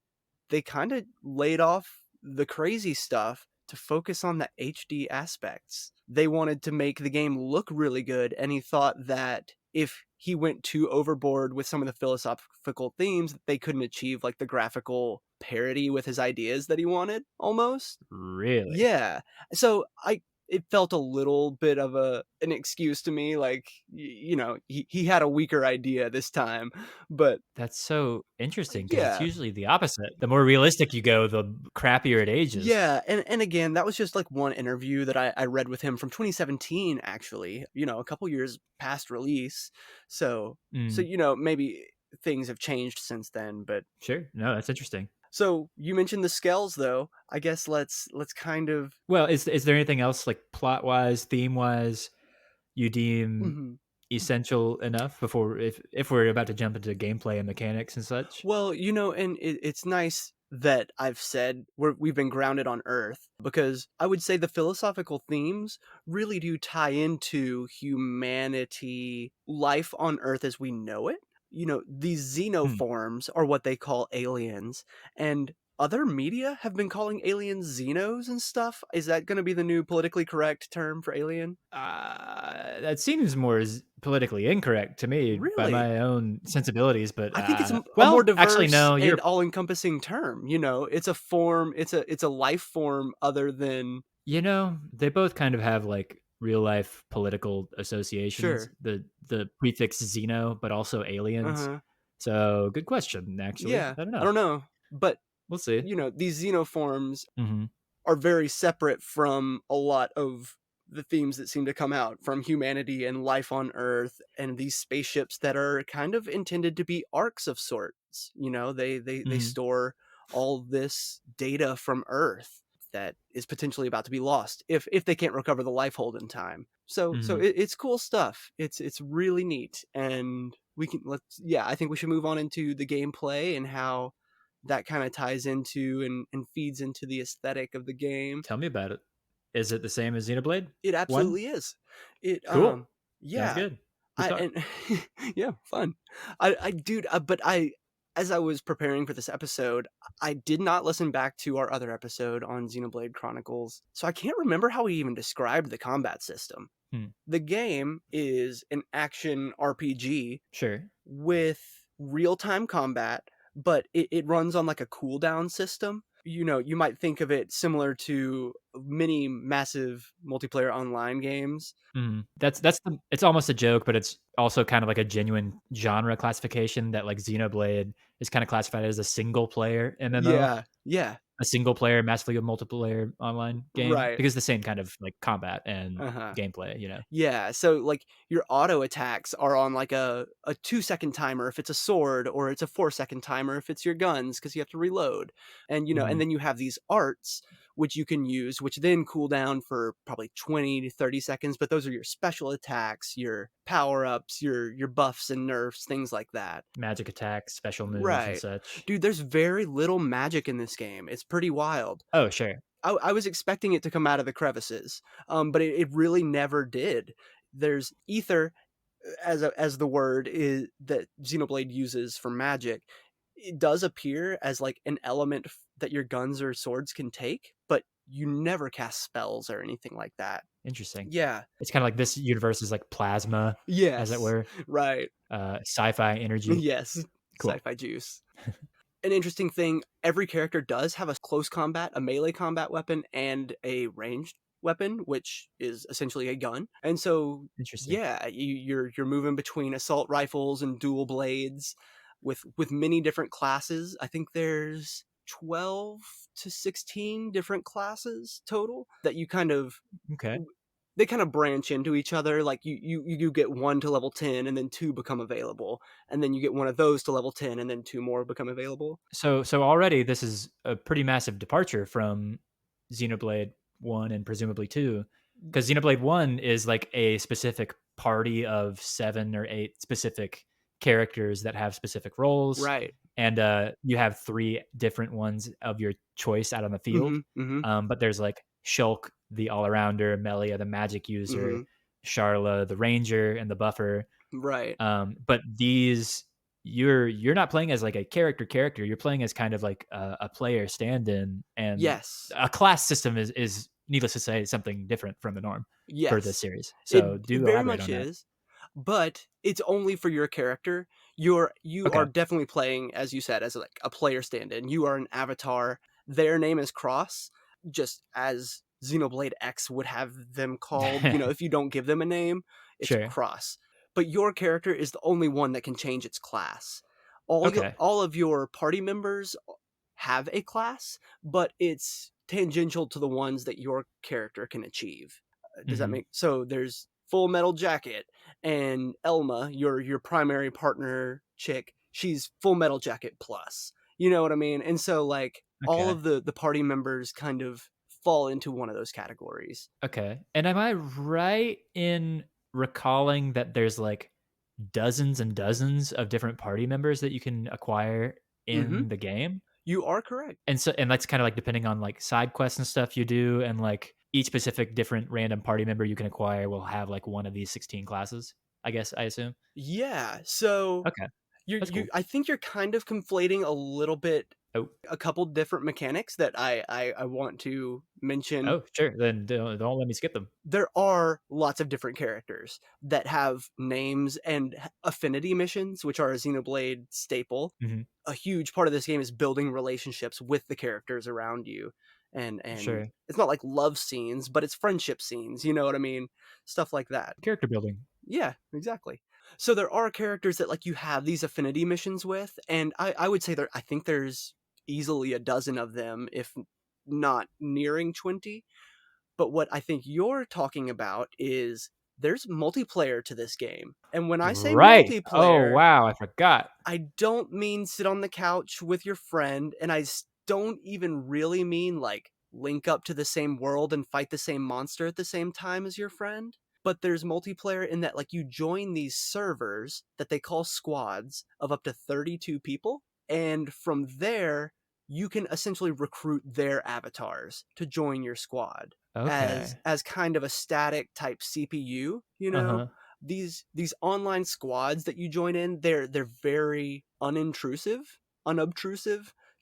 they kind of laid off the crazy stuff to focus on the HD aspects. They wanted to make the game look really good, and he thought that if he went too overboard with some of the philosophical themes, they couldn't achieve like the graphical parody with his ideas that he wanted almost. Really? Yeah. So I it felt a little bit of an excuse to me like he had a weaker idea this time, but That's so interesting because it's yeah. usually the opposite. The more realistic you go, the crappier it ages. Yeah, and again, that was just like one interview that I read with him from 2017, actually. A couple years past release. So Mm, maybe things have changed since then. But sure. No, that's interesting. so you mentioned the scales, though. I guess let's kind of. Well, is there anything else like plot wise, theme wise, you deem Mhm. essential enough before if we're about to jump into gameplay and mechanics and such? Well, and it's nice that I've said we've been grounded on Earth because I would say the philosophical themes really do tie into humanity, life on Earth as we know it. These Hmm. xenoforms are what they call aliens, and other media have been calling aliens xenos and stuff. Is that going to be the new politically correct term for alien? That seems more politically incorrect to me by Really? my own sensibilities, but I think it's a more well, actually, diverse no. and all-encompassing term. It's a form. It's a life form other than They both kind of have like real life political associations. sure. The prefix Xeno, but also Uh aliens. huh. So good question. Actually, Yeah. I don't I know. don't know, but We'll see. these xenoforms Hmm. are very separate from a lot of the themes that seem to come out from humanity and life on Earth and these spaceships that are kind of intended to be arcs of sorts. They Hmm. store all this data from Earth that is potentially about to be lost if they can't recover the life hold in time. So Hmm. it's cool stuff. It's really neat, and we can let's yeah. I think we should move on into the gameplay and how that kind of ties into and feeds into the aesthetic of the game. Tell me about it. Is it the same as Xenoblade It One? absolutely is. It Cool. Sounds yeah. good. Let's talk. Yeah, fun. Dude, as I was preparing for this episode, I did not listen back to our other episode on Xenoblade Chronicles, so I can't remember how we even described the combat system. Hmm. The game is an action RPG Sure. with real-time combat, but it runs on like a cooldown system. You know, you might think of it similar to many massive multiplayer online games. It's almost a joke, but it's also kind of like a genuine genre classification that like Xenoblade is kind of classified as a single player MMO, Yeah, yeah, a single player, massively multiplayer online game right. because the same kind of like combat and Uh-huh. gameplay, you know. Yeah, so, like, your auto attacks are on, like, a 2-second timer if it's a sword, or it's a 4-second timer if it's your guns, because you have to reload, and, you know, and Mhm. then you have these arts, which you can use, which then cool down for probably 20 to 30 seconds, but those are your special attacks, your power-ups, your buffs and nerfs, things like that. Magic attacks, special moves, and Right. such. Dude, there's very little magic in this game, it's pretty wild. Oh, sure. I was expecting it to come out of the crevices, but it really never did. There's ether as the word is that Xenoblade uses for magic. It does appear as like an element that your guns or swords can take, but you never cast spells or anything like that. Interesting. Yeah. It's kind of like this universe is like plasma, as it Yes. were, Right. sci-fi energy. Yes. Cool. Sci-fi juice. An interesting thing, every character does have a close combat, a melee combat weapon, and a ranged weapon, which is essentially a gun. And so, Interesting. yeah, you're moving between assault rifles and dual blades with many different classes. I think there's 12 to 16 different classes total that you kind of Okay. they kind of branch into each other. Like you get one to level 10 and then two become available, and then you get one of those to level 10 and then two more become available. So already this is a pretty massive departure from Xenoblade 1 and presumably 2, because Xenoblade 1 is like a specific party of 7 or 8 specific characters that have specific roles, Right. and you have 3 different ones of your choice out on the field. Mhm. Mhm. But there's like Shulk, the all-arounder, Melia, the magic user, Mhm. Sharla, the ranger, and the buffer. Right. But these you're not playing as like a character. You're playing as kind of like a player stand-in, and Yes. a class system is needless to say something different from the norm for this Yes. series. It So it do very elaborate much on that. is, but it's only for your character. You are Okay. definitely playing, as you said, as like a player stand-in. You are an avatar. Their name is Cross, just as Xenoblade X would have them called. You know, if you don't give them a name, it's Sure. Cross. But your character is the only one that can change its class. Okay. All of your party members have a class, but it's tangential to the ones that your character can achieve. Does that Hmm. make so? There's Full Metal Jacket and Elma, your primary partner chick. She's Full Metal Jacket plus. You know what I mean? And so like all Okay. of the party members kind of fall into one of those categories. Okay. And am I right in recalling that there's like dozens and dozens of different party members that you can acquire Mm-hmm. in the game? You are correct. And that's kind of like depending on like side quests and stuff you do, and like each specific different random party member you can acquire will have like one of these 16 classes, I guess, I assume. Yeah. So Okay, that's you cool. I think you're kind of conflating a little bit Oh, a couple different mechanics that I want to mention. oh, sure. Then don't let me skip them. There are lots of different characters that have names and affinity missions, which are a Xenoblade staple. Hmm. A huge part of this game is building relationships with the characters around you. And Sure. it's not like love scenes, but it's friendship scenes, you know what I mean? Stuff like that. Character building. Yeah, exactly. So there are characters that like you have these affinity missions with, and I would say I think there's easily a dozen of them, if not nearing 20. But what I think you're talking about is there's multiplayer to this game. And when I say Right. Oh, multiplayer, wow. I forgot. I don't mean sit on the couch with your friend, and don't even really mean like link up to the same world and fight the same monster at the same time as your friend. But there's multiplayer in that like you join these servers that they call squads of up to 32 people, and from there you can essentially recruit their avatars to join your squad Okay. as kind of a static type CPU, you Uh know, huh. these online squads that you join in, they're very unobtrusive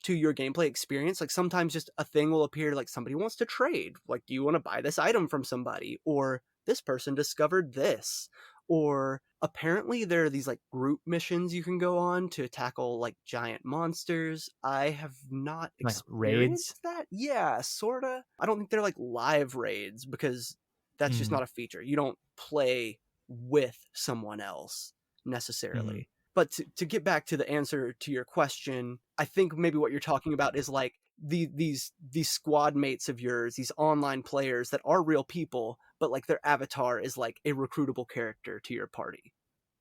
to your gameplay experience. Like sometimes just a thing will appear, like somebody wants to trade, like do you want to buy this item from somebody, or this person discovered this, or apparently there are these like group missions you can go on to tackle like giant monsters. I have not Like raids? experienced that. Yeah, sorta. I don't think they're like live raids because that's just not a feature. You don't play with someone else necessarily. But to get back to the answer to your question, I think maybe what you're talking about is like these squad mates of yours, these online players that are real people, but like their avatar is like a recruitable character to your party.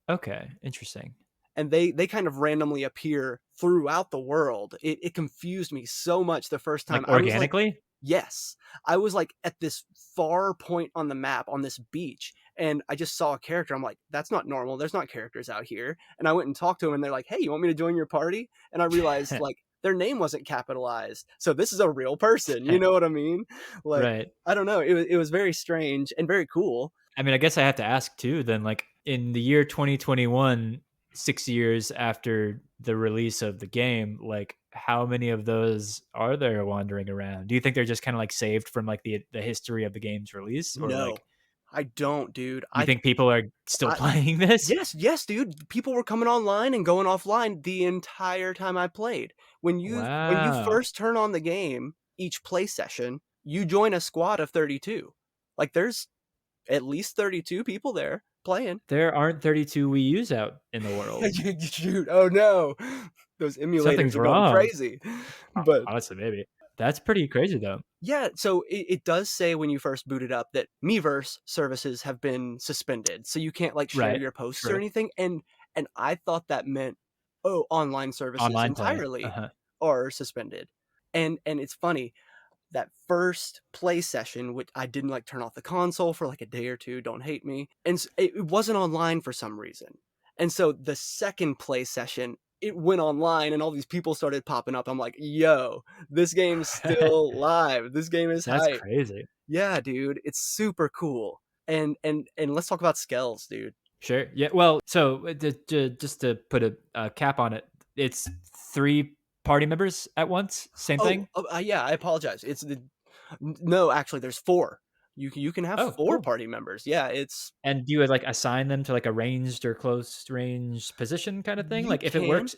Okay, interesting. And they kind of randomly appear throughout the world. It confused me so much the first time. Like I was like, organically? yes. I was like at this far point on the map on this beach, and I just saw a character. I'm like, that's not normal. There's not characters out here. And I went and talked to them, and they're like, hey, you want me to join your party? And I realized like their name wasn't capitalized. So this is a real person. You know what I mean? Like, right. I don't know. It was very strange and very cool. I mean, I guess I have to ask too, then, like in the year 2021, 6 years after the release of the game, like how many of those are there wandering around? Do you think they're just kind of like saved from like the history of the game's release, or No, like I don't, dude. you think people are still playing this? Yes, dude. People were coming online and going offline the entire time I played. When you Wow. first turn on the game, each play session, you join a squad of 32. Like there's at least 32 people there playing. There aren't 32 Wii U's out in the world. Shoot, oh no. Those emulators Something's are going wrong. crazy. But Honestly, maybe. That's pretty crazy though. yeah, so it does say when you first boot it up that Miiverse services have been suspended, so you can't like share Right. your posts or True. anything. And I thought that meant online services Online play. entirely Uh-huh. are suspended. And it's funny that first play session, which I didn't like turn off the console for like a day or two. Don't hate me, and it wasn't online for some reason. And so the second play session, it went online and all these people started popping up. I'm like, yo, this game's still live. This game is That's hype. crazy. Yeah, dude, it's super cool. And let's talk about Skells, dude. Sure. Yeah. Well, so just to put a cap on it, it's 3 party members at once. Same thing. Yeah, I apologize. No, actually, there's 4. You can have Oh, 4 cool. party members. Yeah, it's And do you like assign them to like a ranged or close range position kind of thing? you Like if it can. works,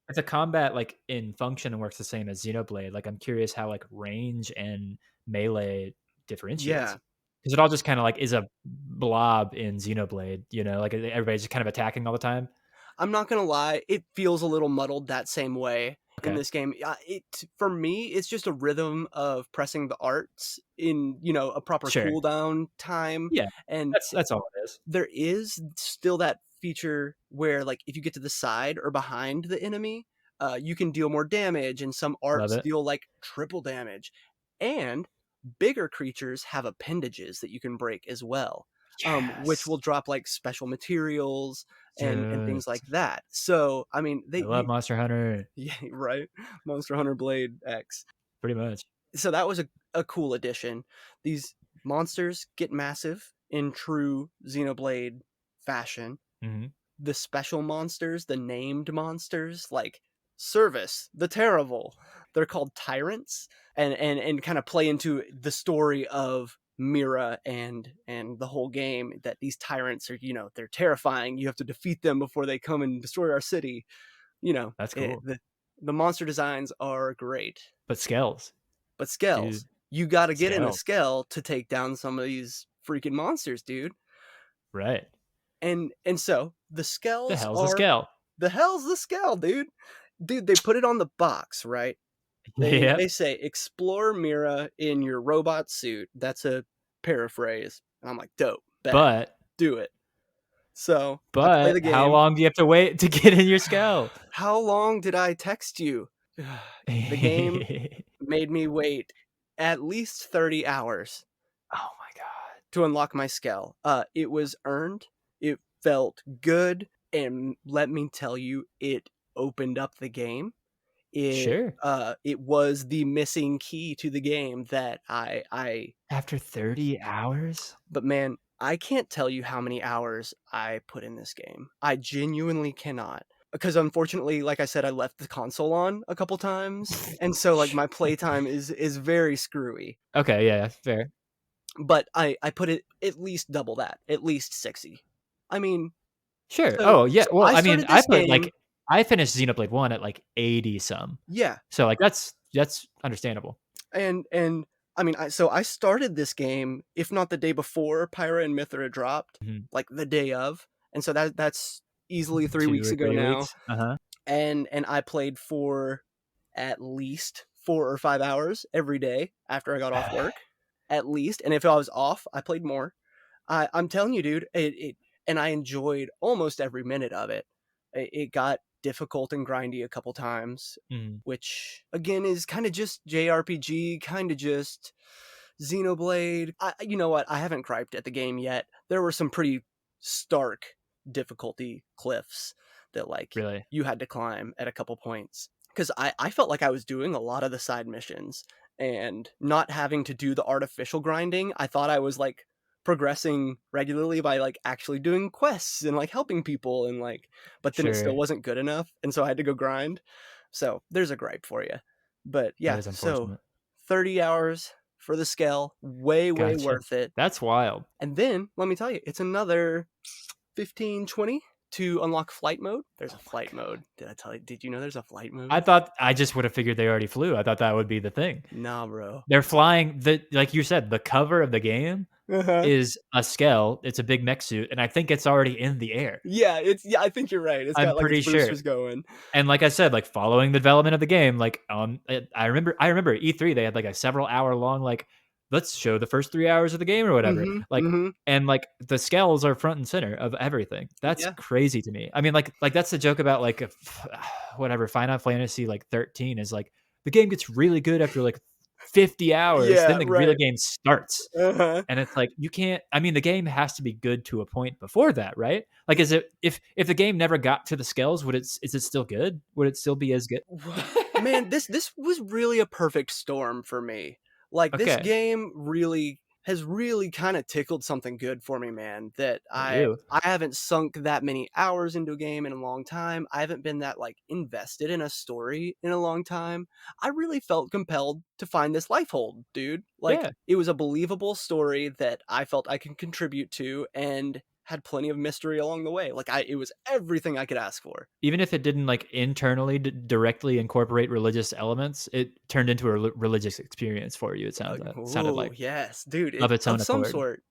if the combat like in function works the same as Xenoblade, like I'm curious how like range and melee differentiates. Yeah, Because it all just kind of like is a blob in Xenoblade, you know, like everybody's just kind of attacking all the time. I'm not gonna lie, it feels a little muddled that same way in Okay. this game. It for me, it's just a rhythm of pressing the arts in a proper Sure. cooldown time, Yeah. and That's all it is. there is still that feature where like if you get to the side or behind the enemy, you can deal more damage, and some Love arts it. deal like triple damage. And bigger creatures have appendages that you can break as well, which Yes. will drop like special materials and things Yes. like that. So I mean, I they love you Monster Hunter. yeah, right. Monster Hunter Blade X. Pretty much. So that was a cool addition. These monsters get massive in true Xenoblade fashion. Hmm. The special monsters, the named monsters, like Service, the Terrible, they're called tyrants, and kind of play into the story of Mira and the whole game, that these tyrants are, they're terrifying. You have to defeat them before they come and destroy our city. That's cool. The monster designs are great. But scales, But Skells, dude. you got to get in a Scales. Skell to take down some of these freaking monsters, dude. Right. And so the The Skells hell's a are scale? the hell's the Skell, dude? Dude, they put it on the box, right? They Yep. say explore Mira in your robot suit. That's a paraphrase. And I'm like, dope, bet, But do it. So I play the how game. long do you have to wait to get in your scale? How long did I text you? The game made me wait at least 30 hours Oh my god. to unlock my Skell. It was earned. It felt good, and let me tell you, it opened up the game. Sure. It was the missing key to the game that I After 30 hours? but man, I can't tell you how many hours I put in this game. I genuinely cannot. Because unfortunately, like I said, I left the console on a couple times, and so like my playtime is very screwy. Okay, yeah, fair. But I put it at least double that, at least 60. I mean, Sure. so Oh, yeah. so Well, I I mean, started this game. I finished Xenoblade 1 at like 80 some. Yeah, So like that's understandable. and I mean, I started this game, if not the day before Pyra and Mythra dropped, Mhm. like the day of, and so that's easily 3 2 weeks or ago 3 now, weeks. Uh-huh. and I played for at least 4 or 5 hours every day after I got off work, at least, and if I was off, I played more. I'm telling you, dude, and I enjoyed almost every minute of it. It got difficult and grindy a couple times, Mhm. which again is kind of just JRPG, kind of just Xenoblade. You know what? I haven't griped at the game yet. There were some pretty stark difficulty cliffs that like Really? you had to climb at a couple points. Because I felt like I was doing a lot of the side missions and not having to do the artificial grinding. I thought I was like progressing regularly by like actually doing quests and like helping people and like, but then it still Sure. wasn't good enough. And so I had to go grind. So there's a gripe for you. But That yeah, is so unfortunate. 30 hours for the scale, way Gotcha. worth it. That's wild. And then let me tell you, it's another 15, 20 to unlock flight mode. There's a Oh my flight god. mode. Did I tell you? Did you know there's a flight I mode? thought I just would have figured they already flew. I thought that would be the thing. Nah, bro. They're flying the like you said, the cover of the game Uh-huh. is a Skell. It's a big mech suit, and I think it's already in the air. Yeah, I think you're right. It's I'm got like its pretty sure. boosters going. And like I said, like following the development of the game, like I remember E3 they had like a several hour long like let's show the first 3 hours of the game or whatever. Mm-hmm. Like Mm-hmm. and like the scales are front and center of everything. That's Yeah. crazy to me. I mean like that's the joke about like whatever Final Fantasy like 13 is like the game gets really good after like 50 hours, then Yeah, the real right. game starts. Uh-huh. And it's like you can't. I mean, the game has to be good to a point before that, right? Like, is it if the game never got to the scales, would it is it still good? Would it still be as good? Man, this was really a perfect storm for me. Like this Okay, game really has really kind of tickled something good for me, man. That for I you, I haven't sunk that many hours into a game in a long time. I haven't been that like invested in a story in a long time. I really felt compelled to find this life hold, dude. Like yeah. it was a believable story that I felt I could contribute to and had plenty of mystery along the way. Like it was everything I could ask for. Even if it didn't like internally directly incorporate religious elements, it turned into a religious experience for you. It sounded Oh like yes, dude, of it its of own some accord. sort.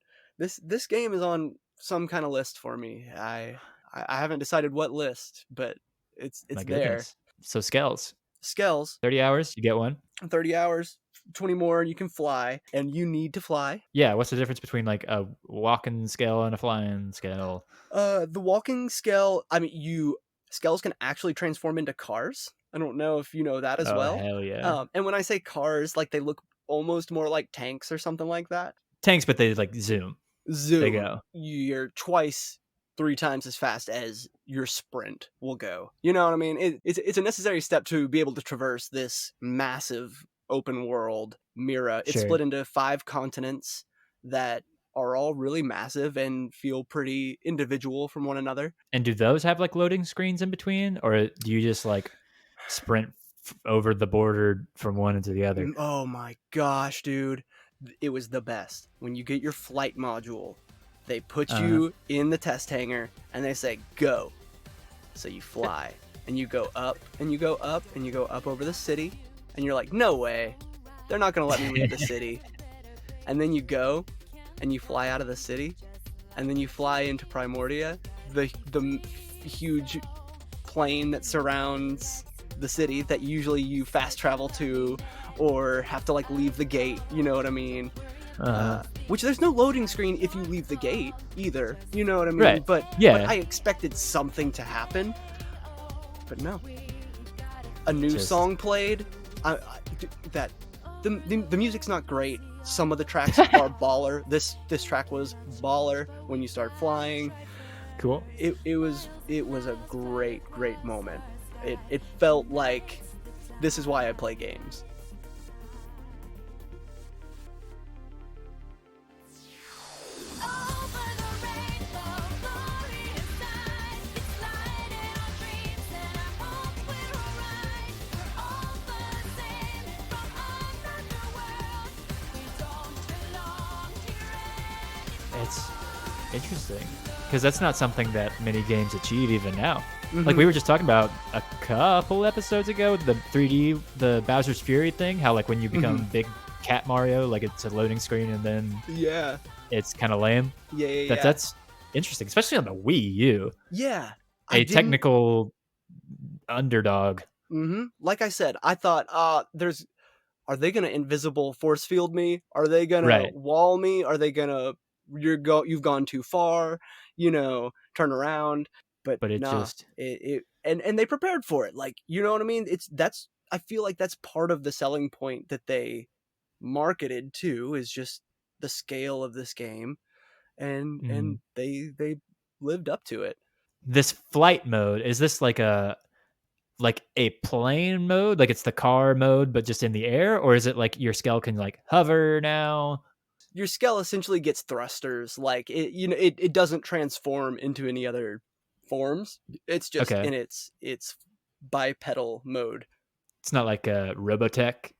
This game is on some kind of list for me. I haven't decided what list, but it's My there. goodness. So scales, Scales, 30 hours, you get one. 30 hours, 20 more, and you can fly, and you need to fly. Yeah. What's the difference between like a walking scale and a flying scale? The walking scale, I mean, you scales can actually transform into cars. I don't know if you know that as Oh well. hell yeah. And when I say cars, like they look almost more like tanks or something like that. Tanks, but they like zoom. They Zoom, go. you're twice, 3 times as fast as your sprint will go. You know what I mean? It's a necessary step to be able to traverse this massive open world Mira. It's Sure. split into 5 continents that are all really massive and feel pretty individual from one another. And do those have like loading screens in between, or do you just like sprint over the border from one into the other? Oh my gosh, dude. It was the best. When you get your flight module, they put Uh, you in the test hangar and they say, go. So you fly and you go up and you go up and you go up over the city. And you're like, no way. They're not going to let me leave the city. And then you go and you fly out of the city. And then you fly into Primordia, the huge plain that surrounds the city that usually you fast travel to or have to like leave the gate, you know what I mean? Which there's no loading screen if you leave the gate either, you know what I mean? Right. But Yeah. I expected something to happen, but no. A new Just- song played. That the music's not great. Some of the tracks are baller. This track was baller when you start flying. Cool. It was a great moment. It felt like this is why I play games. It's interesting because that's not something that many games achieve even now. Like we were just talking about a couple episodes ago, the 3D, the Bowser's Fury thing, how like when you become big cat Mario, like it's a loading screen and then it's kind of lame. That's interesting, especially on the Wii U. Yeah. A technical underdog. Like I said, I thought, are they gonna invisible force field me? Are they gonna wall me? Are they gonna you've gone too far? Turn around. But it nah, just and they prepared for it. Like, you know what I mean? I feel like that's part of the selling point that they marketed to, is just the scale of this game, and they lived up to it. This flight mode, is this like a plane mode, like it's the car mode but just in the air, or is it like your Skell can like hover now? Your Skell essentially gets thrusters. Like, it doesn't transform into any other forms. It's just in its bipedal mode. It's not like a Robotech.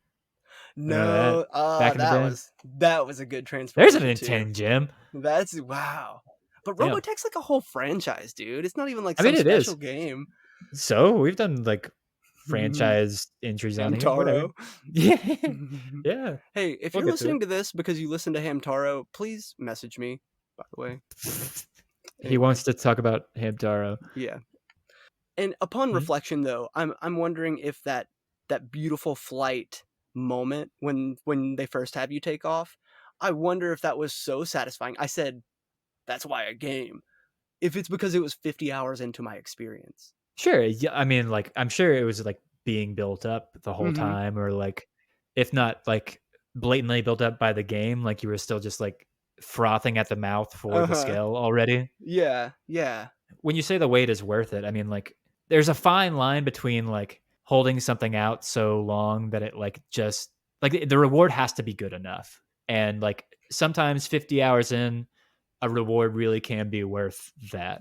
No, back in the day. that was a good transformation. There's a NintenGem. That's wow. But Robotech's like a whole franchise, dude. It's not even like some special game. So we've done like franchise entries on here. Whatever. Yeah. Hey, if you're listening to this because you listen to Hamtaro, please message me, by the way. He wants to talk about Hamtaro. Yeah. And upon reflection, though, I'm wondering if that beautiful flight moment when they first have you take off, I wonder if that was so satisfying. I said, that's why a game. If it's because it was 50 hours into my experience. Sure. Yeah, I mean, like, I'm sure it was like being built up the whole time, or like, if not like blatantly built up by the game, like you were still just like frothing at the mouth for the Skell already. Yeah. When you say the wait is worth it, I mean, like, there's a fine line between like holding something out so long that it like just like the reward has to be good enough, and like sometimes 50 hours in, a reward really can be worth that.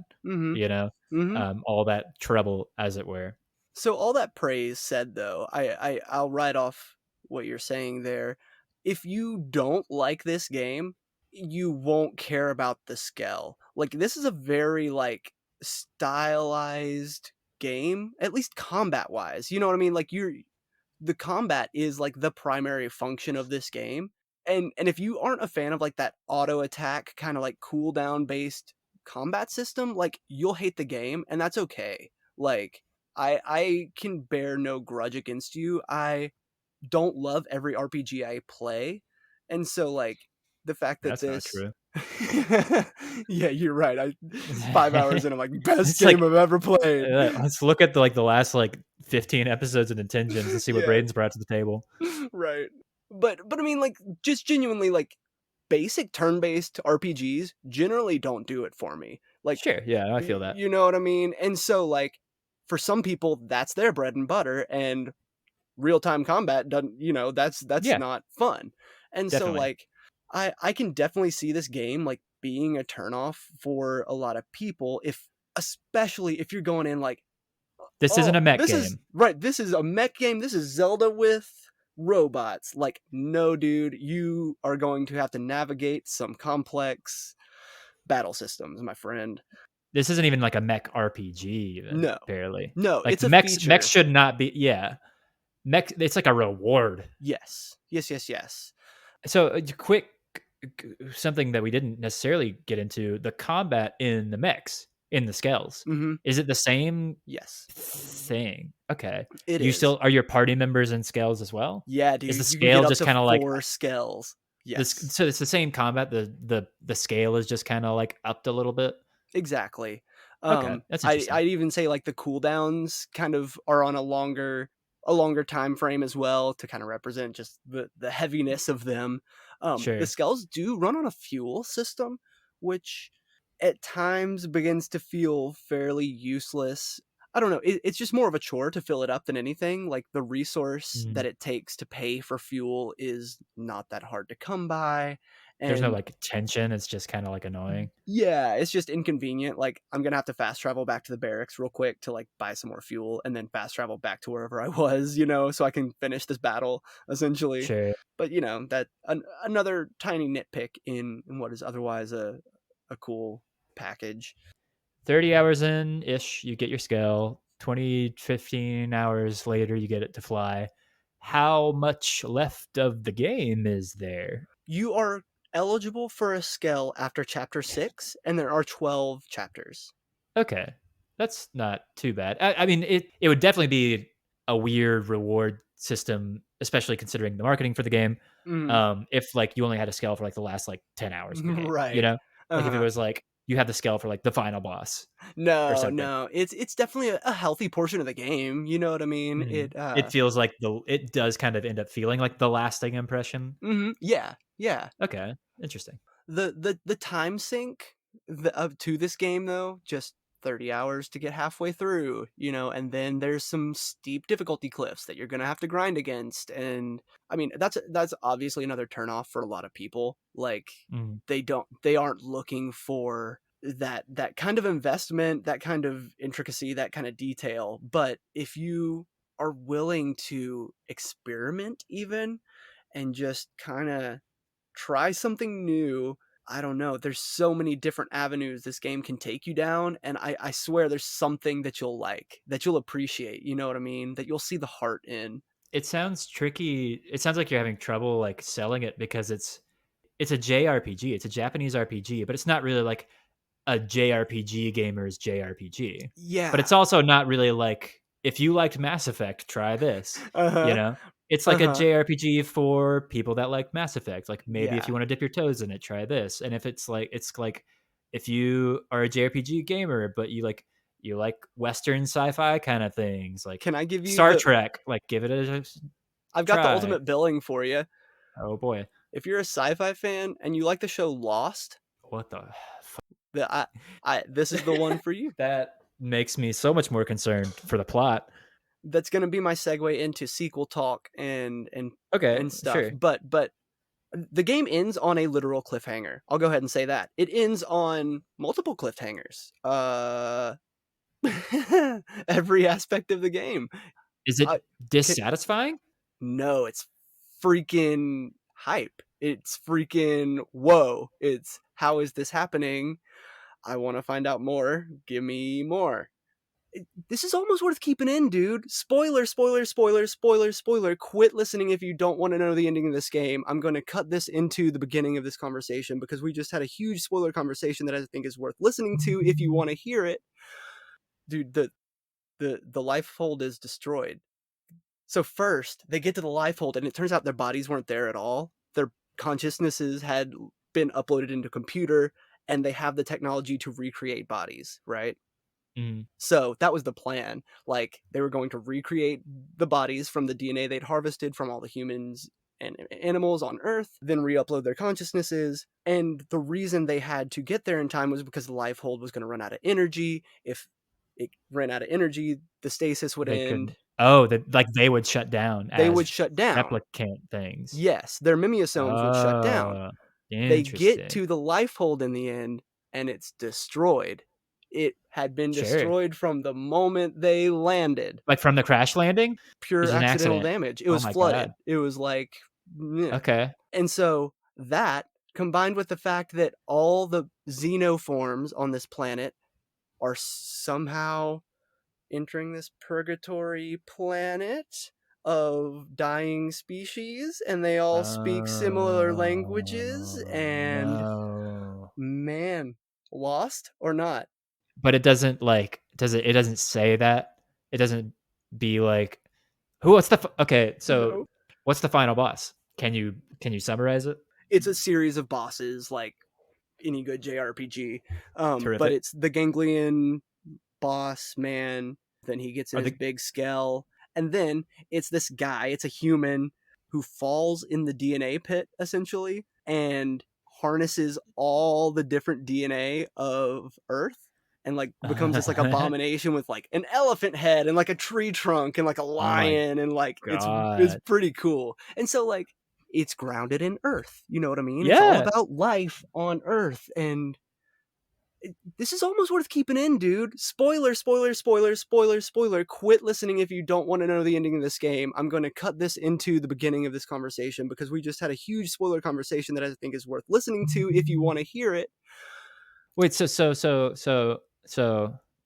All that trouble, as it were. So all that praise said, though, I'll write off what you're saying there. If you don't like this game, you won't care about the Skell. Like, this is a very like stylized game, at least combat wise. You know what I mean? Like, the combat is like the primary function of this game. And if you aren't a fan of like that auto attack kind of like cooldown based combat system, like, you'll hate the game, and that's okay. Like, I can bear no grudge against you. I don't love every RPG I play, and so like the fact that that's not true. Yeah, you're right. 5 hours in, I'm like, best game I've ever played. Let's look at the last like 15 episodes of NintenGems and see what Braden's brought to the table. Right. But I mean, like, just genuinely, like, basic turn-based RPGs generally don't do it for me. Like, sure, yeah, I feel that. You know what I mean? And so, like, for some people, that's their bread and butter, and real-time combat doesn't, that's not fun. And so, like, I can definitely see this game, like, being a turnoff for a lot of people, especially if you're going in, like, this isn't a mech game. Right, this is a mech game. This is Zelda with robots. Like, no, dude, you are going to have to navigate some complex battle systems, my friend. This isn't even like a mech RPG, even. No, barely. No, like, it's a mechs. feature. Mechs should not be. Yeah, mech. It's like a reward. Yes. So, quick, something that we didn't necessarily get into: the combat in the mechs, in the Skells. Is it the same? Yes. Thing. Okay. It you is. Still are your party members in Skells as well? Yeah, dude. Is the scale just kind of like 4 Skells? Yes. So it's the same combat. The scale is just kind of like upped a little bit. Exactly. Okay, that's interesting. I'd even say like the cooldowns kind of are on a longer time frame as well, to kind of represent just the heaviness of them. Sure. The Skells do run on a fuel system, which at times begins to feel fairly useless. I don't know. It's just more of a chore to fill it up than anything. Like, the resource that it takes to pay for fuel is not that hard to come by. There's no And like tension. It's just kind of like annoying. yeah, it's just inconvenient. Like, I'm gonna have to fast travel back to the barracks real quick to like buy some more fuel, and then fast travel back to wherever I was, so I can finish this battle essentially. Sure. But that another tiny nitpick in what is otherwise a cool package. 30 hours in ish, you get your skill. 20, 15 hours later, you get it to fly. How much left of the game is there? You are eligible for a skill after chapter 6, and there are 12 chapters. Okay, that's not too bad. I mean, it would definitely be a weird reward system, especially considering the marketing for the game. If like you only had a skill for like the last like 10 hours of the game, Right. like if it Uh-huh. was like you had the skill for like the final boss or No, something. no. It's definitely a healthy portion of the game, you know what I mean? It feels like it does kind of end up feeling like the lasting impression. Yeah, yeah. Okay, interesting. The time sink up to this game though, just 30 hours to get halfway through, and then there's some steep difficulty cliffs that you're gonna have to grind against. And I mean, that's obviously another turnoff for a lot of people. Like, Mhm. they aren't looking for that kind of investment, that kind of intricacy, that kind of detail. But if you are willing to experiment even, and just kind of try something new, I don't know. There's so many different avenues this game can take you down, and I swear there's something that you'll like, that you'll appreciate, you know what I mean? That you'll see the heart in. It sounds tricky. It sounds like you're having trouble like selling it because it's a JRPG. It's a Japanese RPG, but it's not really like a JRPG gamer's JRPG. But Yeah. it's also not really like if you liked Mass Effect, try this. You Uh-huh. know, it's like a Uh-huh. JRPG for people that like Mass Effect. Like maybe if Yeah. you want to dip your toes in it, try this. And if it's like if you are a JRPG gamer, but you like Western sci-fi kind of things, like Can I give you Star the Trek, like give it a I've got the try. ultimate billing for you. Oh boy, If you're a sci-fi fan and you like the show Lost, what the the this is the one for you. that makes me so much more concerned for the plot. That's going to be my segue into sequel talk Okay, and stuff. sure. But the game ends on a literal cliffhanger. I'll go ahead and say that. It ends on multiple cliffhangers. Every aspect of the game. Is it I can, dissatisfying? no, it's freaking hype. It's freaking whoa. It's how is this happening? I want to find out more. Give me more. This is almost worth keeping in, dude. Spoiler, spoiler, spoiler, spoiler, spoiler. Quit listening if you don't want to know the ending of this game. I'm going to cut this into the beginning of this conversation because we just had a huge spoiler conversation that I think is worth listening to if you want to hear it. Dude, the life hold is destroyed. So first, they get to the life hold, and it turns out their bodies weren't there at all. Their consciousnesses had been uploaded into a computer, and they have the technology to recreate bodies, right? Mm. So that was the plan. Like, they were going to recreate the bodies from the DNA they'd harvested from all the humans and animals on Earth, then re-upload their consciousnesses. And the reason they had to get there in time was because the life hold was going to run out of energy. If it ran out of energy, the stasis would They end. could like they would shut down They would as shut down. replicant things. Yes, their mimeosomes would shut down. Oh, They get interesting. to the life hold in the end, and it's destroyed. It had been Sure. destroyed from the moment they landed. Like from the crash landing? Pure Is it an accidental accident? damage. It Oh was my god. flooded. It was like, meh. Okay. And so that, combined with the fact that all the xenoforms on this planet are somehow entering this purgatory planet of dying species, and they all speak similar languages, Oh, and no. man, lost or not? But it doesn't like it doesn't say that. It doesn't be like who what's the okay, so No. what's the final boss? Can you summarize it? It's a series of bosses like any good JRPG. But Terrific. it's the ganglion boss man. Then he gets in Are his the big skull, and then it's this guy. It's a human who falls in the DNA pit essentially and harnesses all the different DNA of Earth. And like becomes this like abomination with like an elephant head and like a tree trunk and like a Oh my lion, and like it's god. pretty cool. And so like it's grounded in Earth. You know what I mean? It's all Yeah. about life on Earth, and this is almost worth keeping in, dude. Spoiler, spoiler, spoiler, spoiler, spoiler. Quit listening if you don't want to know the ending of this game. I'm going to cut this into the beginning of this conversation because we just had a huge spoiler conversation that I think is worth listening to if you want to hear it. Wait, so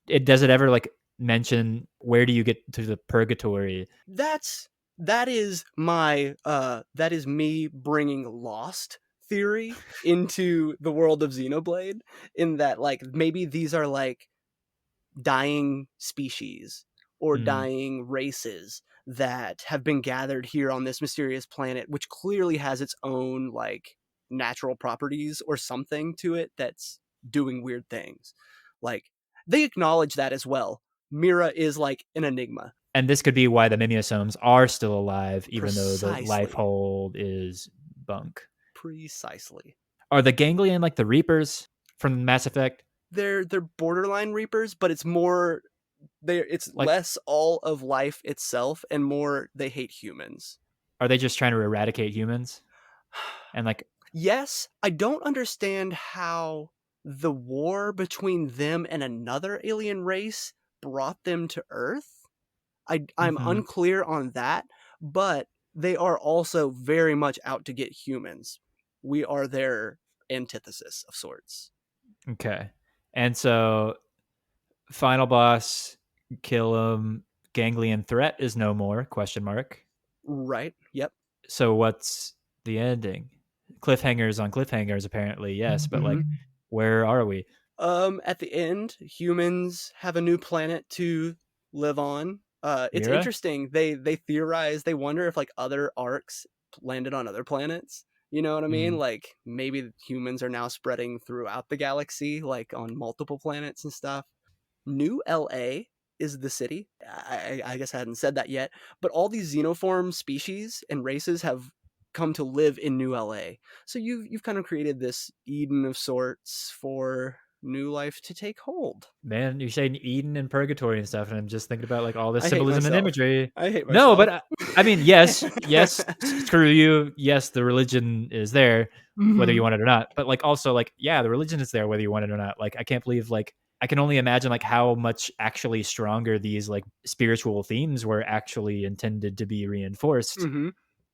it does it ever like mention where do you get to the purgatory? That is me bringing Lost theory into the world of Xenoblade, in that like maybe these are like dying species or dying races that have been gathered here on this mysterious planet, which clearly has its own like natural properties or something to it that's doing weird things. Like, they acknowledge that as well. Mythra is like an enigma. And this could be why the Mimiosomes are still alive, even though the life Precisely. hold is bunk. Precisely. Are the Ganglion like the Reapers from Mass Effect? They're borderline Reapers, but it's more it's Like, less all of life itself and more they hate humans. are they just trying to eradicate humans? And like, yes, I don't understand how the war between them and another alien race brought them to Earth. I'm unclear on that, but they are also very much out to get humans. We are their antithesis of sorts. okay. And so, final boss, kill him. Ganglion threat is no more? Question mark. Right. Yep. So what's the ending? Cliffhangers on cliffhangers, apparently, yes, but like, where are we? At the end, humans have a new planet to live on. It's Mira? interesting. They theorize, they wonder if like other arcs landed on other planets. You know what I mean? Like maybe humans are now spreading throughout the galaxy, like on multiple planets and stuff. New LA is the city. I guess I hadn't said that yet, but all these xenoform species and races have come to live in New LA. So you've kind of created this Eden of sorts for new life to take hold. Man, you're saying Eden and purgatory and stuff, and I'm just thinking about like all this I hate symbolism and myself. imagery. I hate No, myself. but I mean, yes, screw you. Yes, the religion is there, whether you want it or not. But like, also, like, yeah, the religion is there, whether you want it or not. Like, I can't believe, like, I can only imagine like how much actually stronger these like spiritual themes were actually intended to be reinforced,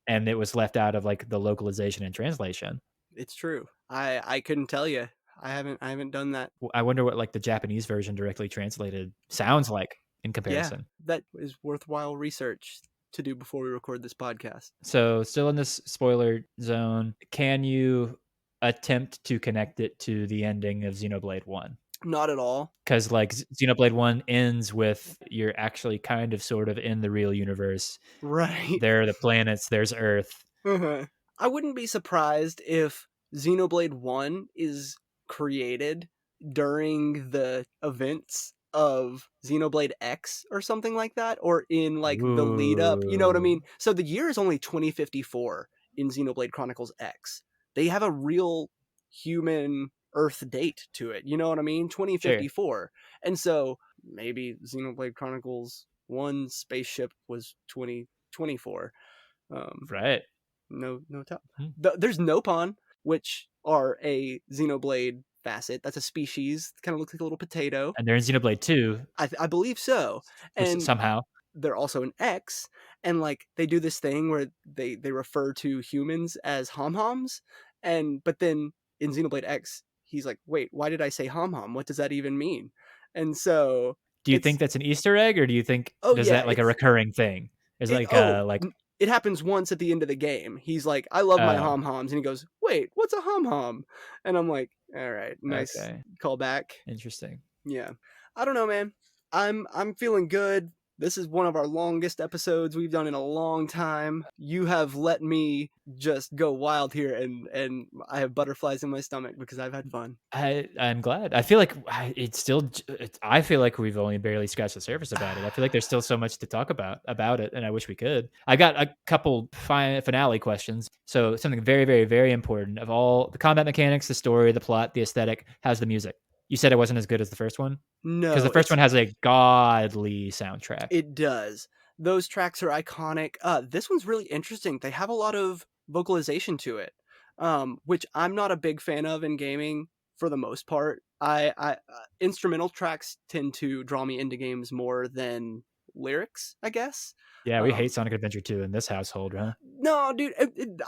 and it was left out of like the localization and translation. It's true. I couldn't tell you. I haven't done that. I wonder what like the Japanese version directly translated sounds like in Yeah, comparison. that is worthwhile research to do before we record this podcast. So, still in this spoiler zone, can you attempt to connect it to the ending of Xenoblade 1? Not at all. Because, like, Xenoblade 1 ends with you're actually kind of sort of in the real universe. Right. There are the planets, there's Earth. I wouldn't be surprised if Xenoblade 1 is created during the events of Xenoblade X or something like that, or in like the lead up. You know what I mean? So the year is only 2054 in Xenoblade Chronicles X. They have a real human Earth date to it. You know what I mean? 2054. Sure. And so maybe Xenoblade Chronicles 1 spaceship was 2024. Right. No top. There's Nopon, which are a Xenoblade facet. That's a species. Kind of looks like a little potato. And they're in Xenoblade 2. I believe so. And somehow. They're also an X, and like they do this thing where they refer to humans as hom-homs, but then in Xenoblade X, he's like, wait, why did I say hom-hom? What does that even mean? And so do you think that's an Easter egg, or do you think that like a recurring thing? Is it happens once at the end of the game. He's like, I love my hom-homs, and he goes, wait, what's a hom-hom? And I'm like, all right, nice callback. Interesting. Yeah. I don't know, man. I'm feeling good. This is one of our longest episodes we've done in a long time. You have let me just go wild here, and I have butterflies in my stomach because I've had fun. I'm glad. I feel like I feel like we've only barely scratched the surface about it. I feel like there's still so much to talk about it, and I wish we could. I got a couple finale questions. So something very, very, very important of all the combat mechanics, the story, the plot, the aesthetic. How's the music? You said it wasn't as good as the first one? No. Because the first one has a godly soundtrack. It does. Those tracks are iconic. This one's really interesting. They have a lot of vocalization to it, which I'm not a big fan of in gaming for the most part. Instrumental tracks tend to draw me into games more than lyrics, I guess. Yeah, we hate Um, Sonic Adventure 2 in this household, huh? no, dude,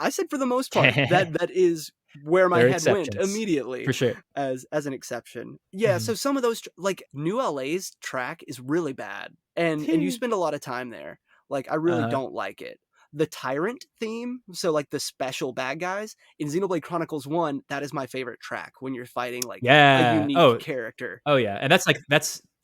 I said for the most part. That is where my There are head went exceptions, immediately for sure. as an exception. Yeah, Mhm. so some of those like New LA's track is really bad, and you spend a lot of time there. Like I really Uh-huh. don't like it. The Tyrant theme, so like the special bad guys in Xenoblade Chronicles 1, that is my favorite track when you're fighting like a Yeah. unique character. Oh, yeah, and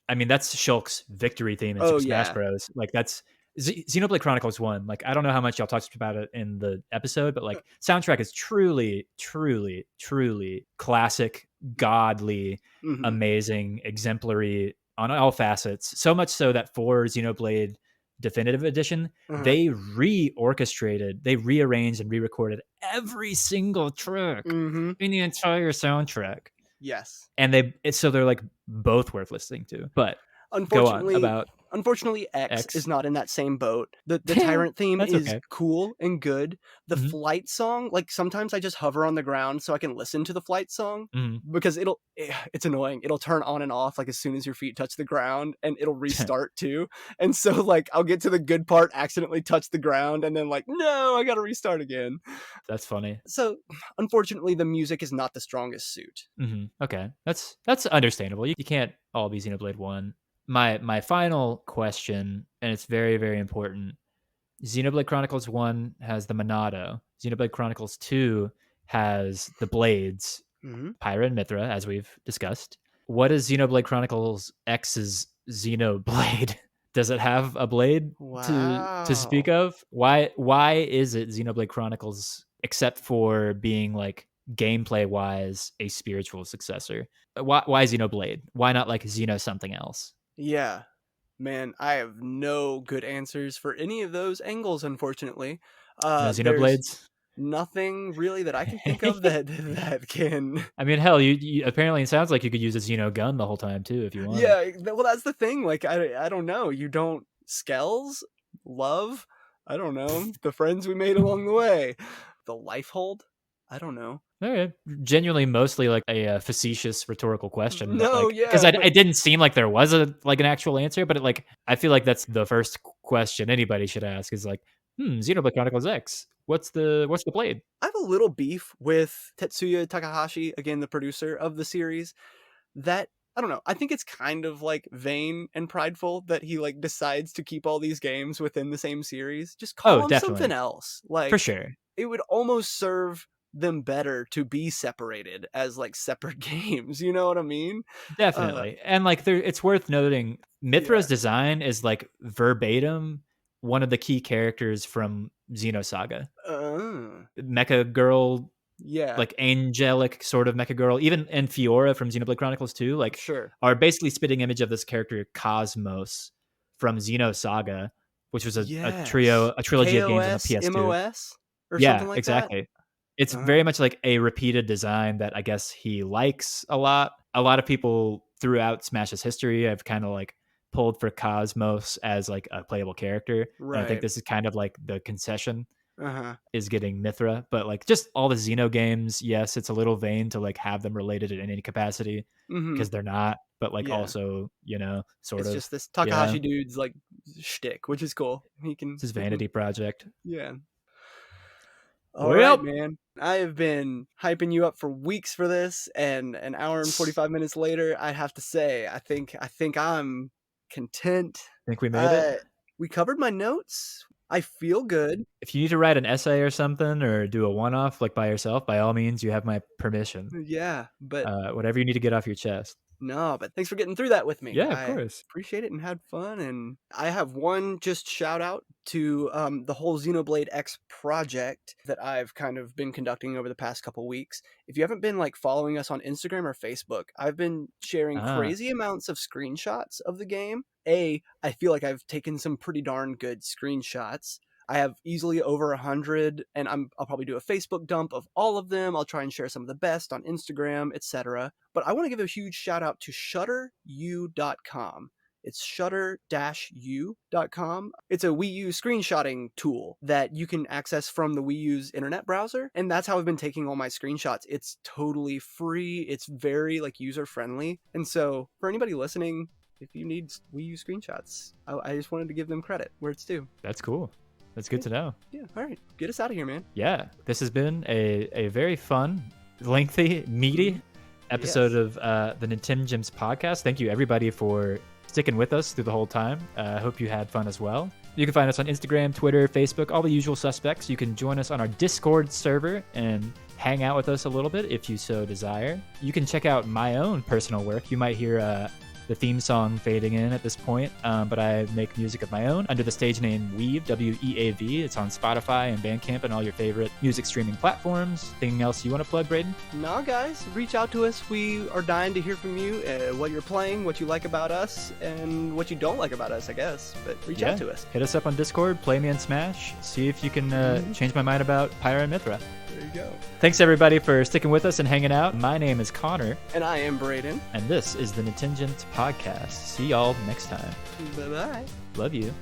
I mean, that's Shulk's victory theme in Oh Super Smash yeah. Bros. Like, that's Xenoblade Chronicles 1, like, I don't know how much y'all talked about it in the episode, but, like, soundtrack is truly, truly, truly classic, godly, Mhm. amazing, exemplary on all facets, so much so that for Xenoblade Definitive Edition, Uh-huh. they they rearranged and re-recorded every single track Mhm. in the entire soundtrack. Yes. And so they're like both worth listening to. But go on Unfortunately about unfortunately, X is X. not in that same boat. The Tyrant theme That's is okay. cool and good. The Mhm, flight song, like, sometimes I just hover on the ground so I can listen to the flight song mhm. because it's annoying. It'll turn on and off, like, as soon as your feet touch the ground, and it'll restart too, and so, like, I'll get to the good part, accidentally touch the ground, and then, like, "No, I gotta restart again." That's funny. So, unfortunately, the music is not the strongest suit. Mhm, okay. That's understandable. You can't all be Xenoblade 1. My final question, and it's very, very important. Xenoblade Chronicles 1 has the Monado. Xenoblade Chronicles 2 has the blades, Mhm. Pyra and Mythra, as we've discussed. What is Xenoblade Chronicles X's Xenoblade? Does it have a blade to speak Wow. of? Why is it Xenoblade Chronicles, except for being like gameplay wise a spiritual successor? Why Xenoblade? Why not like Xeno something else? Yeah. Man, I have no good answers for any of those angles, unfortunately. No There's Xenoblades? nothing really that I can think of that that can. I mean, hell, you apparently it sounds like you could use a Xeno gun the whole time too if you wanted. Yeah, well, that's the thing. Like, I don't know. You don't Skells, love. I don't know the friends we made along the way. The life hold. I don't know. Okay. Genuinely, mostly like a facetious rhetorical question, but No, like because yeah, but it didn't seem like there was a like an actual answer, but like I feel like that's the first question anybody should ask is like, Xenoblade Chronicles X. What's the blade? I have a little beef with Tetsuya Takahashi, again the producer of the series. That I don't know. I think it's kind of like vain and prideful that he like decides to keep all these games within the same series. Just call Oh, them something definitely, else. for Like sure, it would almost serve them better to be separated as like separate games. You know what I mean? Uh definitely, and like there, it's worth noting yeah. Mithra's design is like verbatim one of the key characters from Xenosaga. Mecha girl, Yeah. like angelic sort of mecha girl, even and Fiora from Xenoblade Chronicles 2, like Sure. are basically spitting image of this character Cosmos from Xenosaga, which was Yes. a trilogy of games on the KOS PS2. MOS or something Yeah, like that. exactly. It's Uh very much like a repeated design that I guess he likes a lot. A lot of people throughout Smash's history have kind of like pulled for Cosmos as like a playable character, and I think right. this is kind of like the concession Uh-huh. is getting Mythra, but like just all the Xeno games, yes, it's a little vain to like have them related in any capacity Mhm. because they're not, but like Yeah. also, sort It's of, just this yeah, Takahashi dude's like shtick, which is cool. it's his He can vanity project. yeah. All right, Well, man. I have been hyping you up for weeks for this, and an hour and 45 minutes later, I have to say, I think I'm content. think we made it. Uh, we covered my notes. I feel good. If you need to write an essay or something or do a one-off like by yourself, by all means, you have my permission. Yeah, but Whatever you need to get off your chest. no, but thanks for getting through that with me. Yeah, of I course. appreciate it and had fun. And I have one just shout out to the whole Xenoblade X project that I've kind of been conducting over the past couple weeks. If you haven't been like following us on Instagram or Facebook, I've been sharing Ah, crazy amounts of screenshots of the game. I feel like I've taken some pretty darn good screenshots. I have easily over 100, and I'll probably do a Facebook dump of all of them. I'll try and share some of the best on Instagram, etc. But I want to give a huge shout out to shutteru.com. It's shutter-u.com. It's a Wii U screenshotting tool that you can access from the Wii U's internet browser, and that's how I've been taking all my screenshots. It's totally free. It's very user-friendly. And so for anybody listening, if you need Wii U screenshots, I just wanted to give them credit where it's due. That's cool. That's good to know. Yeah. All right. Get us out of here, man. Yeah. This has been a very fun, lengthy, meaty episode of the NintenGems podcast. Thank you, everybody, for sticking with us through the whole time. I hope you had fun as well. You can find us on Instagram, Twitter, Facebook, all the usual suspects. You can join us on our Discord server and hang out with us a little bit if you so desire. You can check out my own personal work. You might hear the theme song fading in at this point, but I make music of my own under the stage name Weave, W-E-A-V. It's on Spotify and Bandcamp and all your favorite music streaming platforms. Anything else you want to plug, Braden? No, guys, reach out to us. We are dying to hear from you, what you're playing, what you like about us, and what you don't like about us, I guess. But reach out to us. Hit us up on Discord, play me in Smash, see if you can change my mind about Pyra and Mythra. There you go. Thanks, everybody, for sticking with us and hanging out. My name is Connor. And I am Braden. And this is the NintenGems podcast. See y'all next time. Bye-bye. Love you.